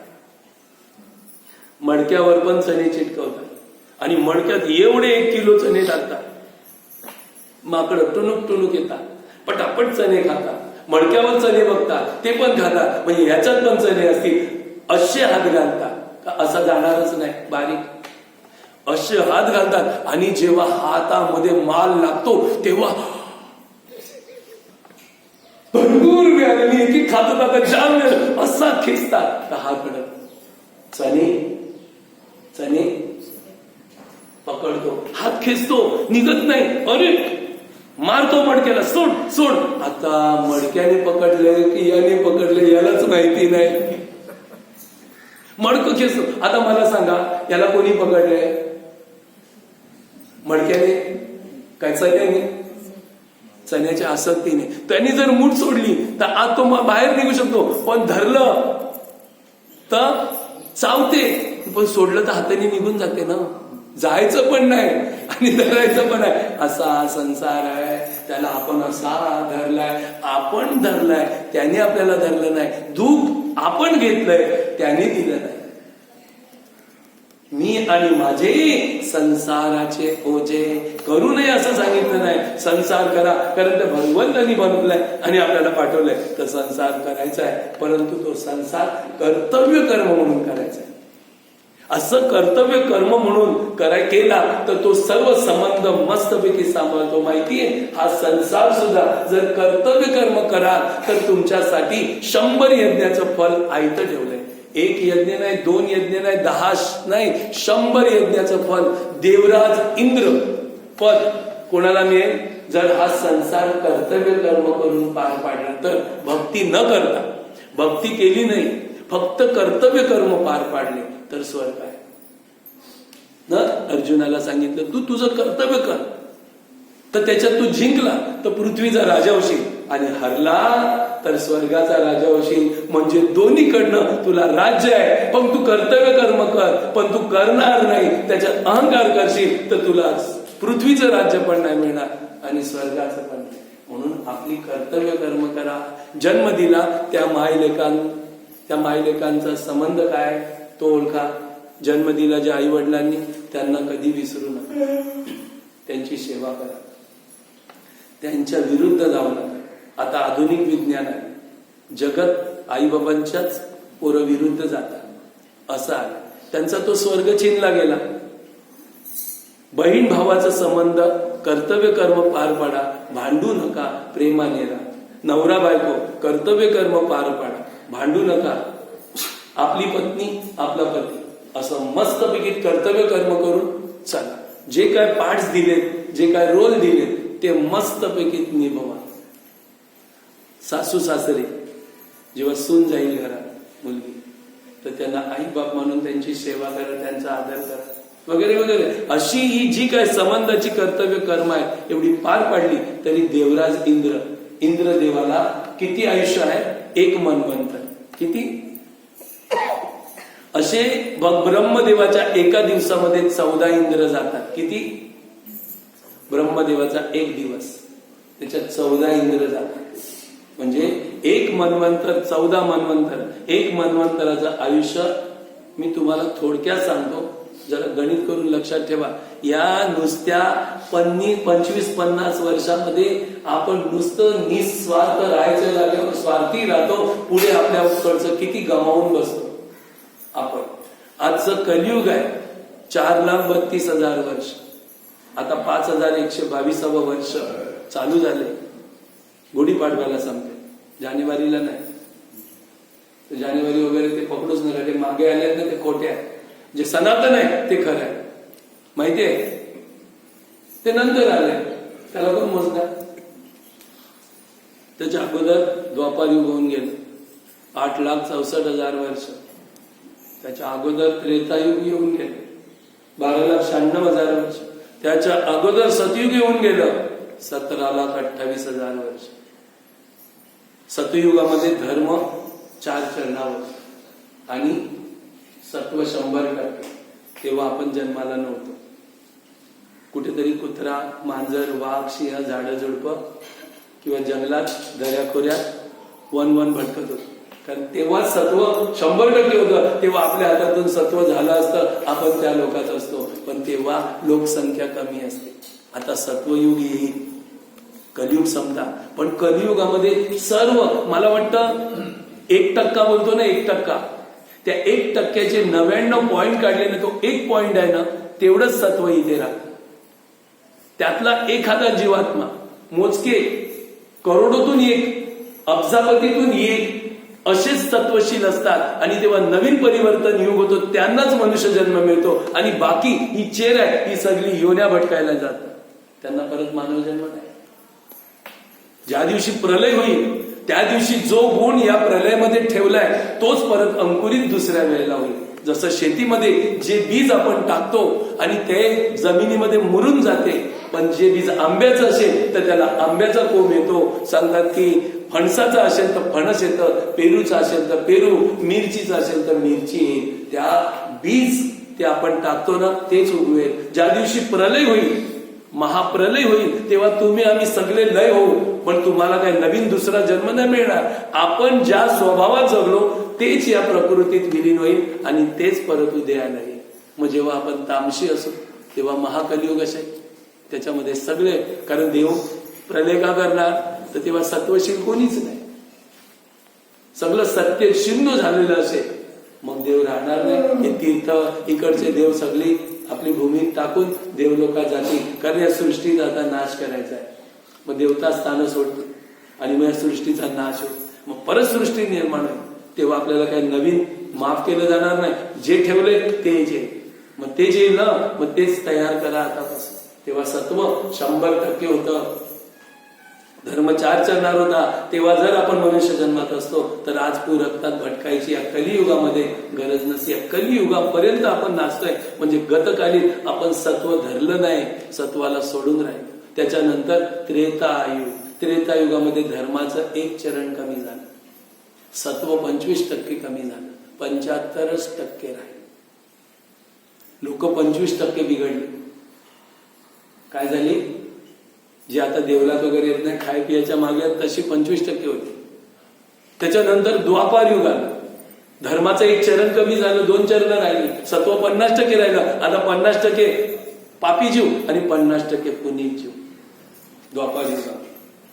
मडक्यावर पण चणे चिटकवतात आणि मडक्यात एवढे 1 किलो चणे टाकतात. माकडं टुनुक टुनुक येतात, पटापट चणे खातात, मडक्यावर चणे बघतात, ते पण खातात. म्हणजे ह्याच्यात पण चणे असतील, असे हात घालतात का असा जाणारच नाही, बारीक असे हात घालतात आणि जेव्हा हातामध्ये माल लागतो तेव्हा भरपूर वेळाने एक खात होता, जाम वेळ असा खेचतात का हात पडत. चणे चणे पकडतो, हात खेचतो, निघत नाही, अरे मारतो मडक्याला, सोड सोड. आता मडक्याने पकडले की याने पकडले यालाच माहिती नाही. मडकं खेचतो. आता मला सांगा, याला कोणी पकडलंय? मडक्याने काय, चण्याने? चण्याच्या आसक्तीने. त्यांनी जर मूठ सोडली तर आज तो बाहेर निघू शकतो, पण धरलं तर चावते, पण सोडलं तर हाताने निघून जाते ना. जायचं पण नाही आणि धरायचं पण आहे. असा संसार आहे, त्याला आपण असा धरलाय, आपण धरलाय, त्याने आपल्याला धरलं नाही. दुःख आपण घेतलंय, त्याने दिलं नाही. मी आणि माझे संसाराचे ओझे करू नये असं सांगितलं नाही. संसार करा, कारण ते भगवंतांनी बनवलाय आणि आपल्याला पाठवलंय तर संसार करायचा आहे. परंतु तो संसार कर्तव्य कर्म म्हणून करायचा आहे. असं कर्तव्य कर्म म्हणून केला तर तो सर्व संबंध मस्तपैकी सांभाळतो. माहितीये, हा संसार सुद्धा जर कर्तव्य कर्म कराल तर तुमच्यासाठी 100 यज्ञाचं फल आयतं ठेवलंय. 1 यज्ञ नाही, 2 यज्ञ नाही, 10 नाही, 100 यज्ञाचं फल देवराज इंद्र पद कोणाला मिळेल? जर हा संसार कर्तव्य कर्म करून पार पाडला तर. भक्ती न करता, भक्ती केली नाही, फक्त कर्तव्य कर्म पार पाडले तर स्वर्ग आहे ना. अर्जुनाला सांगितलं तू तुझं कर्तव्य कर, तर त्याच्यात तू जिंकला तर पृथ्वीचा राजा होशील आणि हरला तर स्वर्गाचा राजा होशील. म्हणजे दोन्हीकडनं तुला राज्य आहे, पण तू कर्तव्य कर्म कर, पण तू करणार नाही, त्याच्यात अहंकार करशील तर तुला पृथ्वीचं राज्य पण नाही मिळणार आणि स्वर्गाचं पण नाही. म्हणून आपली कर्तव्य कर्म करा. जन्म दिला त्या मायलेकांचा संबंध काय तो ओळखा. जन्म दिला ज्या आई वडिलांनी त्यांना कधी विसरू नका. त्यांची सेवा करा, त्यांच्या विरुद्ध जाऊ नका. आता आधुनिक विज्ञान आहे, जगत आईबाबांच्याच पोरं विरुद्ध जातात असं आहे. त्यांचा तो स्वर्ग चिनला गेला. बहीण भावाचा संबंध, कर्तव्य कर्म पार पाडा, भांडू नका, प्रेमाने राहा. नवरा बायको कर्तव्य कर्म पार पाडा, भांडू नका. आपली पत्नी आपला पती असं मस्तपैकी कर्तव्य कर्म करून चला. जे काय पार्ट्स दिलेत, जे काय रोल दिलेत ते मस्तपैकी निभवा. सासू सासरे जेव्हा सून जाईल घरात मुलगी तर त्यांना आई बाप म्हणून त्यांची सेवा करा, त्यांचा आदर करा वगैरे वगैरे. अशी ही जी काय संबंधाची कर्तव्य कर्म आहे एवढी पार पाडली तरी देवराज इंद्र देवाला किती आयुष्य आहे? 1 मन्वंतर. किती? असे ब्रह्मदेवाच्या एका दिवसामध्ये 14 इंद्र जातात. किती? ब्रह्मदेवाचा 1 दिवस, त्याच्यात 14 इंद्र जातात. म्हणजे 1 मन्वंतर, 14 मन्वंतर. 1 मन्वंतराचं आयुष्य मी तुम्हाला थोडक्यात सांगतो, जरा गणित करून लक्षात ठेवा. या नुसत्या 25-50 वर्षामध्ये आपण नुसतं निस्वार्थ राहायचं लागल्यावर स्वार्थी राहतो. पुढे आपल्याकडचं किती गमावून बसतो आपण. आजचं कलियुग आहे, 4,32,000 वर्ष. आता 5,122 वर्ष चालू झाले. गुढीपाडव्याला संपते, जानेवारीला नाही. तर जानेवारी वगैरे ते पकडूच नका, ते मागे आले ना ते खोटे आहे. जे सनातन आहे ते खरं आहे, माहितीये. ते नंतर आले, त्याला कोण मोजणार. त्याच्या अगोदर द्वापार युग होऊन गेलं, 8,64,000 वर्ष. त्याच्या अगोदर त्रेतायुग येऊन गेले, 12,96,000 वर्ष. त्याच्या अगोदर सतयुग येऊन गेलं, 17,28,000 वर्ष. सतयुगामध्ये धर्म 4 चरणावर आणि सत्व 100%. तेव्हा आपण जन्माला नव्हतो. कुठेतरी कुत्रा, मांजर, वाघ, सिंह, झाडं झुडपं किंवा जंगलात दऱ्याखोऱ्यात वन भटकत होतो. कारण तेव्हा सत्व 100% होतं. तेव्हा आपल्या हातातून सत्व झालं असतं, आपण त्या लोकात असतो. पण तेव्हा लोकसंख्या कमी असते. आता सत्वयुग येईल, कलियुग संपला. पण कलियुगामध्ये सर्व, मला वाटतं 1% बोलतो ना, 1%, त्या 1%चे 99 पॉइंट काढले ना, तो 1 पॉइंट आहे ना, तेवढंच सत्व इथे राहतं. त्यातला एखादा जीवात्मा, मोजके करोडोतून 1, अब्जापतीतून 1 असेच तत्वशील असतात. आणि तेव्हा नवीन परिवर्तन युग होतो, त्यांनाच मनुष्य जन्म मिळतो. आणि बाकी ही चेर आहे, ही सगळी योन्या भटकायला जातात, त्यांना परत मानव जन्म नाही. ज्या दिवशी प्रलय होईल त्या दिवशी जो गुण या प्रलयामध्ये ठेवलाय तोच परत अंकुरित दुसऱ्या वेळेला होईल. जसं शेतीमध्ये जे बीज आपण टाकतो आणि ते जमिनीमध्ये मुरून जाते, पण जे बीज आंब्याचं असेल तर त्याला आंब्याचा कोंब येतो. सांगतात की फणसाचं असेल तर फणस येतं, पेरूचं असेल तर पेरू, मिरचीचं असेल तर मिरची येईल. त्या बीज ते आपण टाकतो ना, तेच उगवेल. ज्या दिवशी प्रलय होईल, महाप्रलय होईल, तेव्हा तुम्ही आम्ही सगळे लय होऊ, पण तुम्हाला काही नवीन दुसरा जन्म नाही मिळणार. आपण ज्या स्वभावात जगलो तेच या प्रकृतीत विलीन होईल आणि तेच परत उदयाला येईल. मग जेव्हा आपण तामशी असू तेव्हा महाकलियुग असेल, त्याच्यामध्ये सगळे, कारण देव प्रलय का करणार, तर तेव्हा सत्वशील कोणीच नाही. सगळं सत्य शिंदू झालेलं असेल, मग देव राहणार नाही. हे तीर्थ इकडचे देव सगळी आपली भूमी टाकून देवलोकात जातील, कारण या सृष्टीचा आता नाश करायचा आहे. मग देवता स्थान सोडते आणि मग या सृष्टीचा नाश होईल, मग परत सृष्टी निर्माण होईल. तेव्हा आपल्याला काही नवीन माफ केलं जाणार नाही. जे ठेवले तेच येईल, मग ते जे येईल ना, मग तेच तयार करा आतापासून. तेव्हा सत्व 100% होतं, धर्म 4 चरणार होता. तेव्हा जर आपण मनुष्य जन्मात असतो तर आज रक्तात भटकायची या कलियुगामध्ये गरज नसते. या कलियुगापर्यंत आपण नाचतोय म्हणजे गतकालीन आपण सत्व धरलं नाही, सत्वाला सोडून राहिलं. त्याच्यानंतर त्रेतायुग, त्रेतायुगामध्ये धर्माचं 1 चरण कमी झालं, सत्व 25% कमी झालं, 75% राहिले. लोक 25% बिघडले. काय झाली, जे आता देवलात वगैरे येत नाही, खाय पियाच्या मागे तशी 25% होती. त्याच्यानंतर द्वापार युग आलं, धर्माचं 1 चरण कमी झालं, 2 चरण राहिली, सत्व 50% राहिलं. आता 50% पापी जीव आणि 50% पुनीत जीव. द्वापार युग.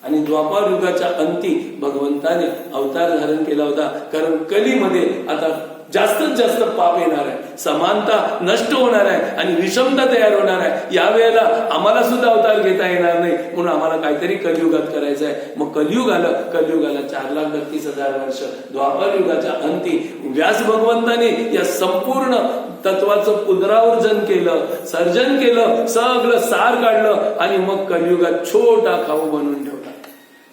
आणि द्वापार युगाच्या अंती भगवंताने अवतार धारण केला होता, कारण कलीमध्ये आता जास्तीत जास्त पाप येणार आहे, समानता नष्ट होणार आहे आणि विषमता तयार होणार आहे. यावेळेला आम्हाला सुद्धा अवतार घेता येणार नाही, म्हणून आम्हाला काहीतरी कलियुगात करायचं आहे. मग कलियुग आलं, कलियुगाला 4,32,000 वर्ष. द्वापार युगाच्या अंती व्यास भगवंताने या संपूर्ण तत्वाचं पुनरावर्तन केलं, सर्जन केलं, सगळं सार काढलं आणि मग कलियुगात छोटा खाऊ बनवून ठेवला.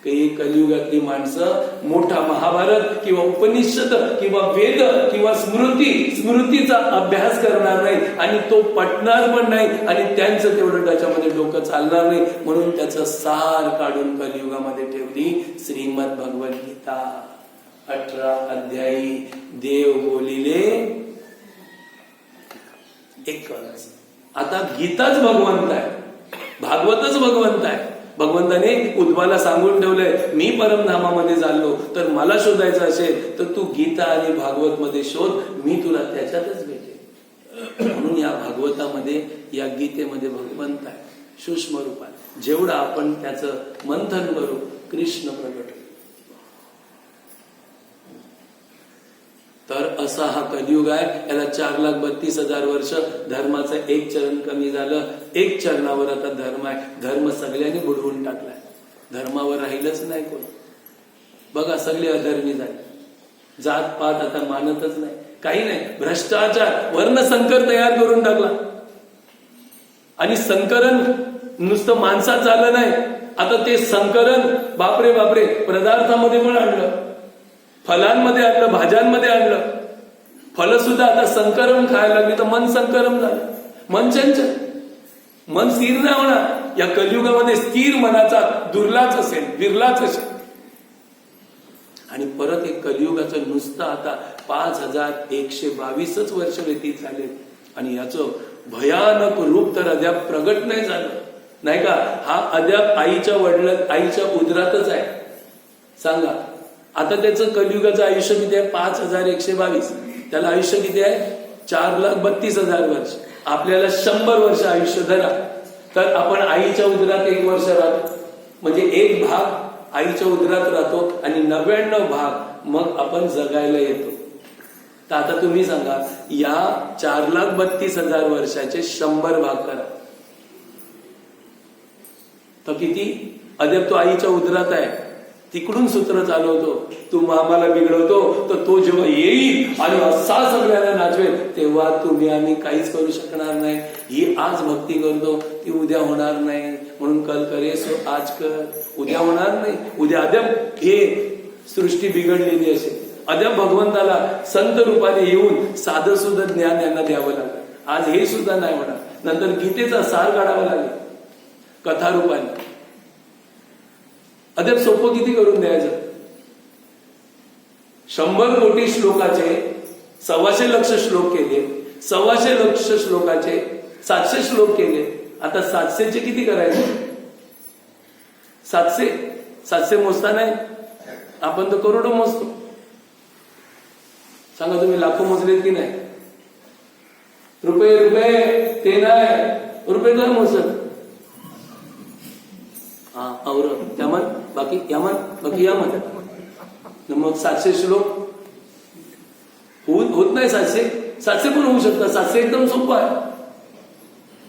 की कलियुगातली माणसं मोठा महाभारत किंवा उपनिषद किंवा वेद किंवा स्मृतीचा अभ्यास करणार नाही आणि तो पटणार पण नाही आणि त्यांचं तेवढं त्याच्यामध्ये डोकं चालणार नाही. म्हणून त्याचं सार काढून कलियुगामध्ये ठेवली श्रीमद भगवद गीता. 18 अध्यायी देव बोलिले एक. आता गीताच भगवंत आहे, भागवतच भगवंत आहे. भगवंताने उद्धवाला सांगून ठेवलंय, मी परमधामामध्ये चाललो तर मला शोधायचं असेल तर तू गीता आणि भागवत मध्ये शोध, मी तुला त्याच्यातच भेटेल. म्हणून या भागवतामध्ये, या गीतेमध्ये भगवंत आहे सूक्ष्म रूपात. जेवढं आपण त्याचं मंथन करू, कृष्ण प्रगट. तर असा हा कलियुग आहे. याला 4,32,000 वर्ष. धर्माचं एक चरण कमी झालं. एक चरणावर आता धर्म आहे. धर्म सगळ्यांनी बुडवून टाकलाय. धर्मावर राहिलंच नाही कोण. बघा सगळे अधर्मी झाले. जात पात आता मानतच नाही, काही नाही. भ्रष्टाचार, वर्णसंकर तयार करून टाकला. आणि संकरण नुसतं माणसात झालं नाही, आता ते संकरण बापरे बापरे पदार्थामध्ये पण आणलं, फलांमध्ये आणलं, भाज्यांमध्ये आणलं. फल सुद्धा आता संकरण खायला लागली तर मन संकरण झालं. मन चंचल, मन स्थिर नाही होणार. या कलियुगामध्ये स्थिर मनाचा दुर्लाच असेल, बिरलाच असेल. आणि परत एक कलियुगाचं नुसतं आता 5,122 वर्ष व्यतीत झाले. आणि याचं भयानक रूप तर अद्याप प्रगट नाही झालं, नाही का? हा अद्याप आईच्या उदरातच आहे. सांगा आता त्याचं कलियुगाचं आयुष्य किती आहे? 5,122. त्याला आयुष्य किती आहे? 4,32,000 वर्ष. आपल्याला 100 वर्ष आयुष्य धरा तर आपण आईच्या उदरात 1 वर्ष राहतो. म्हणजे एक भाग आईच्या उदरात राहतो आणि 99 भाग मग आपण जगायला येतो. तर आता तुम्ही सांगा, या 4,32,000 वर्षाचे 100 भाग करा तर किती? अद्याप तो आईच्या उदरात आहे. तिकडून सूत्र चालवतो, तू मामाला बिघडवतो, तर तो जेव्हा येईल आणि असा सगळ्यांना नाचवेल तेव्हा तुम्ही आम्ही काहीच करू शकणार नाही. ही आज भक्ती करतो, ती उद्या होणार नाही. म्हणून कल करे सो आज कर. उद्या होणार नाही. उद्या अद्याप हे सृष्टी बिघडलेली असेल. अद्याप भगवंताला संत रूपाने येऊन साधं सुद्धा ज्ञान यांना द्यावं लागलं. आज हे सुद्धा नाही होणार. नंतर गीतेचा सार काढावा लागेल कथा रूपाने. अद्याप सोपं किती करून द्यायचं? 100 कोटी श्लोकाचे 125 लक्ष श्लोक केले. 125 लक्ष श्लोकाचे 700 श्लोक केले. आता 700चे किती करायचे? 700 मोजता नाही. आपण तर करोडो मोजतो. सांगा तुम्ही लाखो मोजलेत की नाही? रुपये ते नाही, रुपये तर मोजत. हा और त्यामन बाकी यामन बाकी यामन. मग 700 श्लोक होत नाही. 700 पण होऊ शकतात. 700 एकदम सोपं आहे.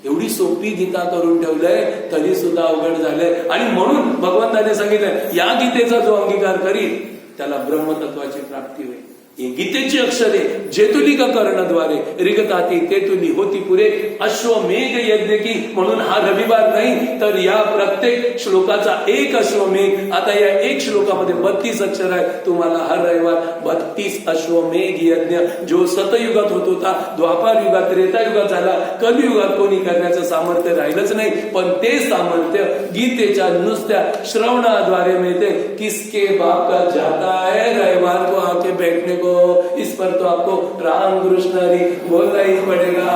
एवढी सोपी गीता करून ठेवलंय तरी सुद्धा अवघड झालंय. आणि म्हणून भगवंताने सांगितलंय या गीतेचा जो अंगीकार करील त्याला ब्रह्मतत्वाची प्राप्ती होईल. ही गीतेची अक्षरे जेतुलिका कर्णद्वारे रिगताती तेतुली होती पुरे अश्वमेघ यज्ञ की. म्हणून हा रविवार नाही तर या प्रत्येक श्लोकाचा एक अश्वमेघ. आता या एक श्लोकामध्ये 32 अक्षर आहे. तुम्हाला हर रविवार 32 अश्वमेघ यज्ञ जो सतयुगात होत होता, द्वापार युगात, त्रेतायुगात झाला, कलियुगात कोणी करण्याचं सामर्थ्य राहिलंच नाही. पण ते सामर्थ्य गीतेच्या नुसत्या श्रवणाद्वारे मिळते. किसके बाप का जाता है रविवार को आके बैठने को, इस पर तो आपको राम कृष्ण हरि बोलना ही पड़ेगा.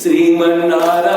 श्रीमन नारायण